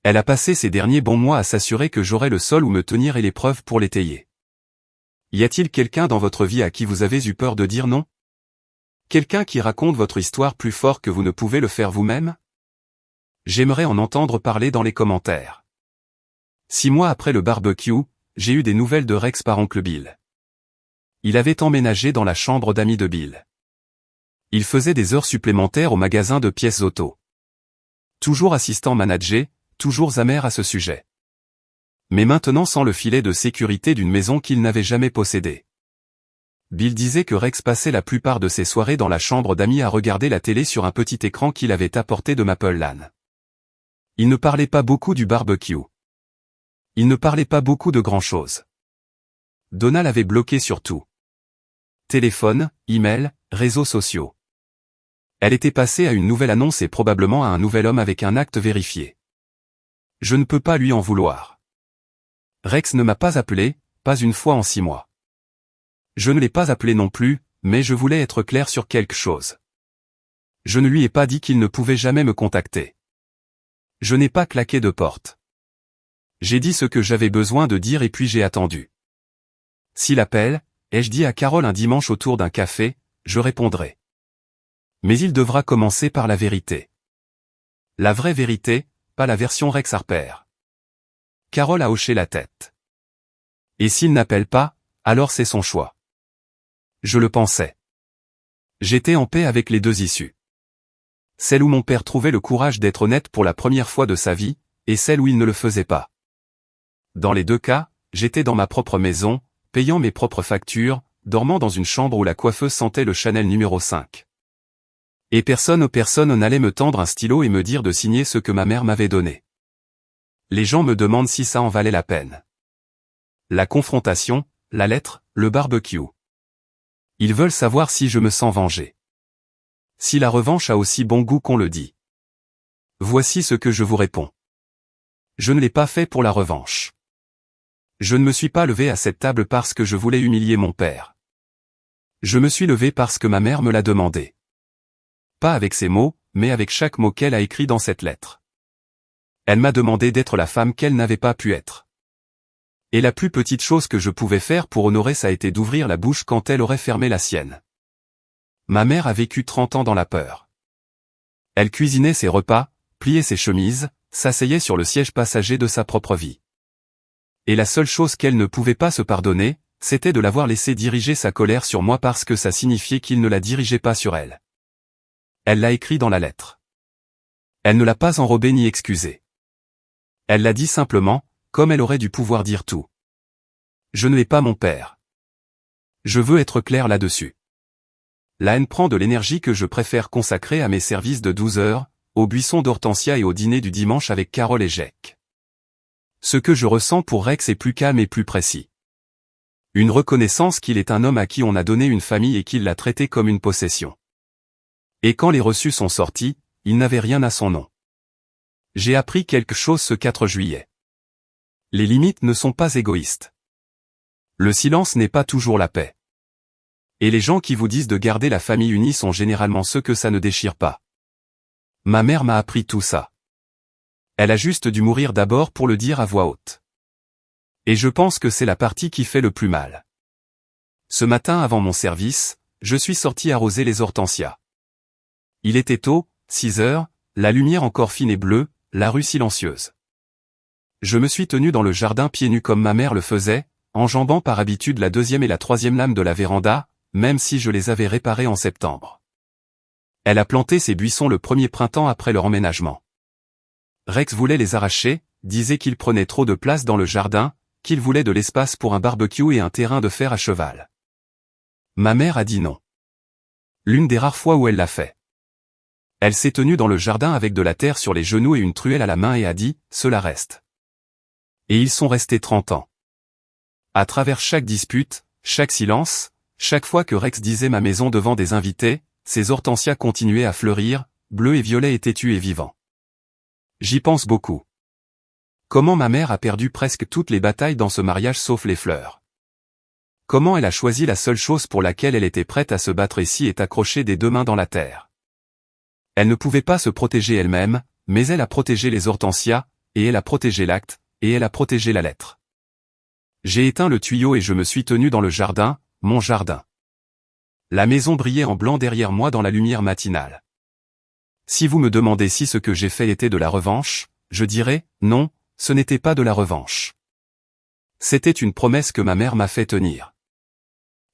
Elle a passé ces derniers bons mois à s'assurer que j'aurais le sol où me tenir et les preuves pour l'étayer. Y a-t-il quelqu'un dans votre vie à qui vous avez eu peur de dire non? Quelqu'un qui raconte votre histoire plus fort que vous ne pouvez le faire vous-même? J'aimerais en entendre parler dans les commentaires. 6 mois après le barbecue, j'ai eu des nouvelles de Rex par oncle Bill. Il avait emménagé dans la chambre d'amis de Bill. Il faisait des heures supplémentaires au magasin de pièces auto. Toujours assistant manager, toujours amer à ce sujet. Mais maintenant sans le filet de sécurité d'une maison qu'il n'avait jamais possédée. Bill disait que Rex passait la plupart de ses soirées dans la chambre d'amis à regarder la télé sur un petit écran qu'il avait apporté de Maple Lane. Il ne parlait pas beaucoup du barbecue. Il ne parlait pas beaucoup de grand-chose. Donna l'avait bloqué sur tout. Téléphone, email, réseaux sociaux. Elle était passée à une nouvelle annonce et probablement à un nouvel homme avec un acte vérifié. Je ne peux pas lui en vouloir. Rex ne m'a pas appelé, pas une fois en 6 mois. Je ne l'ai pas appelé non plus, mais je voulais être clair sur quelque chose. Je ne lui ai pas dit qu'il ne pouvait jamais me contacter. Je n'ai pas claqué de porte. J'ai dit ce que j'avais besoin de dire et puis j'ai attendu. S'il appelle, ai-je dit à Carole un dimanche autour d'un café, je répondrai. Mais il devra commencer par la vérité. La vraie vérité, pas la version Rex Harper. Carole a hoché la tête. Et s'il n'appelle pas, alors c'est son choix. Je le pensais. J'étais en paix avec les deux issues. Celle où mon père trouvait le courage d'être honnête pour la première fois de sa vie, et celle où il ne le faisait pas. Dans les deux cas, j'étais dans ma propre maison, payant mes propres factures, dormant dans une chambre où la coiffeuse sentait le Chanel numéro 5. Et personne n'allait me tendre un stylo et me dire de signer ce que ma mère m'avait donné. Les gens me demandent si ça en valait la peine. La confrontation, la lettre, le barbecue. Ils veulent savoir si je me sens vengé. Si la revanche a aussi bon goût qu'on le dit. Voici ce que je vous réponds. Je ne l'ai pas fait pour la revanche. Je ne me suis pas levé à cette table parce que je voulais humilier mon père. Je me suis levé parce que ma mère me l'a demandé. Pas avec ces mots, mais avec chaque mot qu'elle a écrit dans cette lettre. Elle m'a demandé d'être la femme qu'elle n'avait pas pu être. Et la plus petite chose que je pouvais faire pour honorer ça a été d'ouvrir la bouche quand elle aurait fermé la sienne. Ma mère a vécu 30 ans dans la peur. Elle cuisinait ses repas, pliait ses chemises, s'asseyait sur le siège passager de sa propre vie. Et la seule chose qu'elle ne pouvait pas se pardonner, c'était de l'avoir laissé diriger sa colère sur moi parce que ça signifiait qu'il ne la dirigeait pas sur elle. Elle l'a écrit dans la lettre. Elle ne l'a pas enrobé ni excusé. Elle l'a dit simplement, comme elle aurait dû pouvoir dire tout. Je ne l'ai pas mon père. Je veux être clair là-dessus. La haine prend de l'énergie que je préfère consacrer à mes services de 12 heures, aux buissons d'hortensia et au dîner du dimanche avec Carole et Jake. Ce que je ressens pour Rex est plus calme et plus précis. Une reconnaissance qu'il est un homme à qui on a donné une famille et qu'il l'a traité comme une possession. Et quand les reçus sont sortis, il n'avait rien à son nom. J'ai appris quelque chose ce 4 juillet. Les limites ne sont pas égoïstes. Le silence n'est pas toujours la paix. Et les gens qui vous disent de garder la famille unie sont généralement ceux que ça ne déchire pas. Ma mère m'a appris tout ça. Elle a juste dû mourir d'abord pour le dire à voix haute. Et je pense que c'est la partie qui fait le plus mal. Ce matin avant mon service, je suis sorti arroser les hortensias. Il était tôt, 6 heures, la lumière encore fine et bleue, la rue silencieuse. Je me suis tenu dans le jardin pieds nus comme ma mère le faisait, enjambant par habitude la 2e et la 3e lame de la véranda, même si je les avais réparés en septembre. Elle a planté ses buissons le premier printemps après leur emménagement. Rex voulait les arracher, disait qu'il prenait trop de place dans le jardin, qu'il voulait de l'espace pour un barbecue et un terrain de fer à cheval. Ma mère a dit non. L'une des rares fois où elle l'a fait. Elle s'est tenue dans le jardin avec de la terre sur les genoux et une truelle à la main et a dit « Cela reste ». Et ils sont restés 30 ans. À travers chaque dispute, chaque silence, chaque fois que Rex disait ma maison devant des invités, ces hortensias continuaient à fleurir, bleus et violets et têtus et vivants. J'y pense beaucoup. Comment ma mère a perdu presque toutes les batailles dans ce mariage sauf les fleurs. Comment elle a choisi la seule chose pour laquelle elle était prête à se battre ici et accrocher des 2 mains dans la terre. Elle ne pouvait pas se protéger elle-même, mais elle a protégé les hortensias, et elle a protégé l'acte, et elle a protégé la lettre. J'ai éteint le tuyau et je me suis tenu dans le jardin, mon jardin. La maison brillait en blanc derrière moi dans la lumière matinale. Si vous me demandez si ce que j'ai fait était de la revanche, je dirais, non, ce n'était pas de la revanche. C'était une promesse que ma mère m'a fait tenir.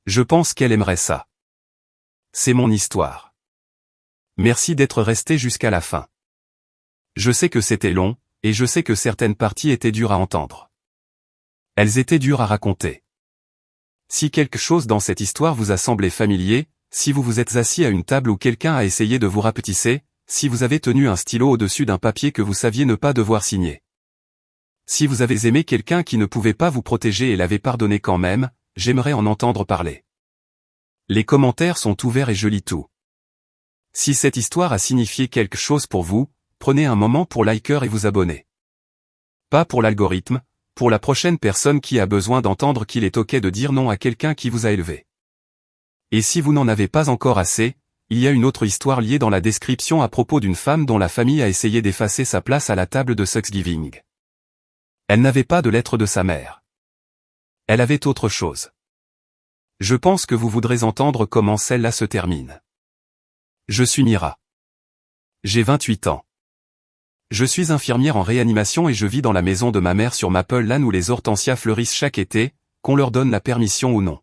Je pense qu'elle aimerait ça. C'est mon histoire. Merci d'être resté jusqu'à la fin. Je sais que c'était long, et je sais que certaines parties étaient dures à entendre. Elles étaient dures à raconter. Si quelque chose dans cette histoire vous a semblé familier, si vous vous êtes assis à une table où quelqu'un a essayé de vous rapetisser, si vous avez tenu un stylo au-dessus d'un papier que vous saviez ne pas devoir signer. Si vous avez aimé quelqu'un qui ne pouvait pas vous protéger et l'avait pardonné quand même, j'aimerais en entendre parler. Les commentaires sont ouverts et je lis tout. Si cette histoire a signifié quelque chose pour vous, prenez un moment pour liker et vous abonner. Pas pour l'algorithme, pour la prochaine personne qui a besoin d'entendre qu'il est ok de dire non à quelqu'un qui vous a élevé. Et si vous n'en avez pas encore assez, il y a une autre histoire liée dans la description à propos d'une femme dont la famille a essayé d'effacer sa place à la table de Thanksgiving. Elle n'avait pas de lettre de sa mère. Elle avait autre chose. Je pense que vous voudrez entendre comment celle-là se termine. Je suis Mira. J'ai 28 ans. Je suis infirmière en réanimation et je vis dans la maison de ma mère sur Maple Lane où les hortensias fleurissent chaque été, qu'on leur donne la permission ou non.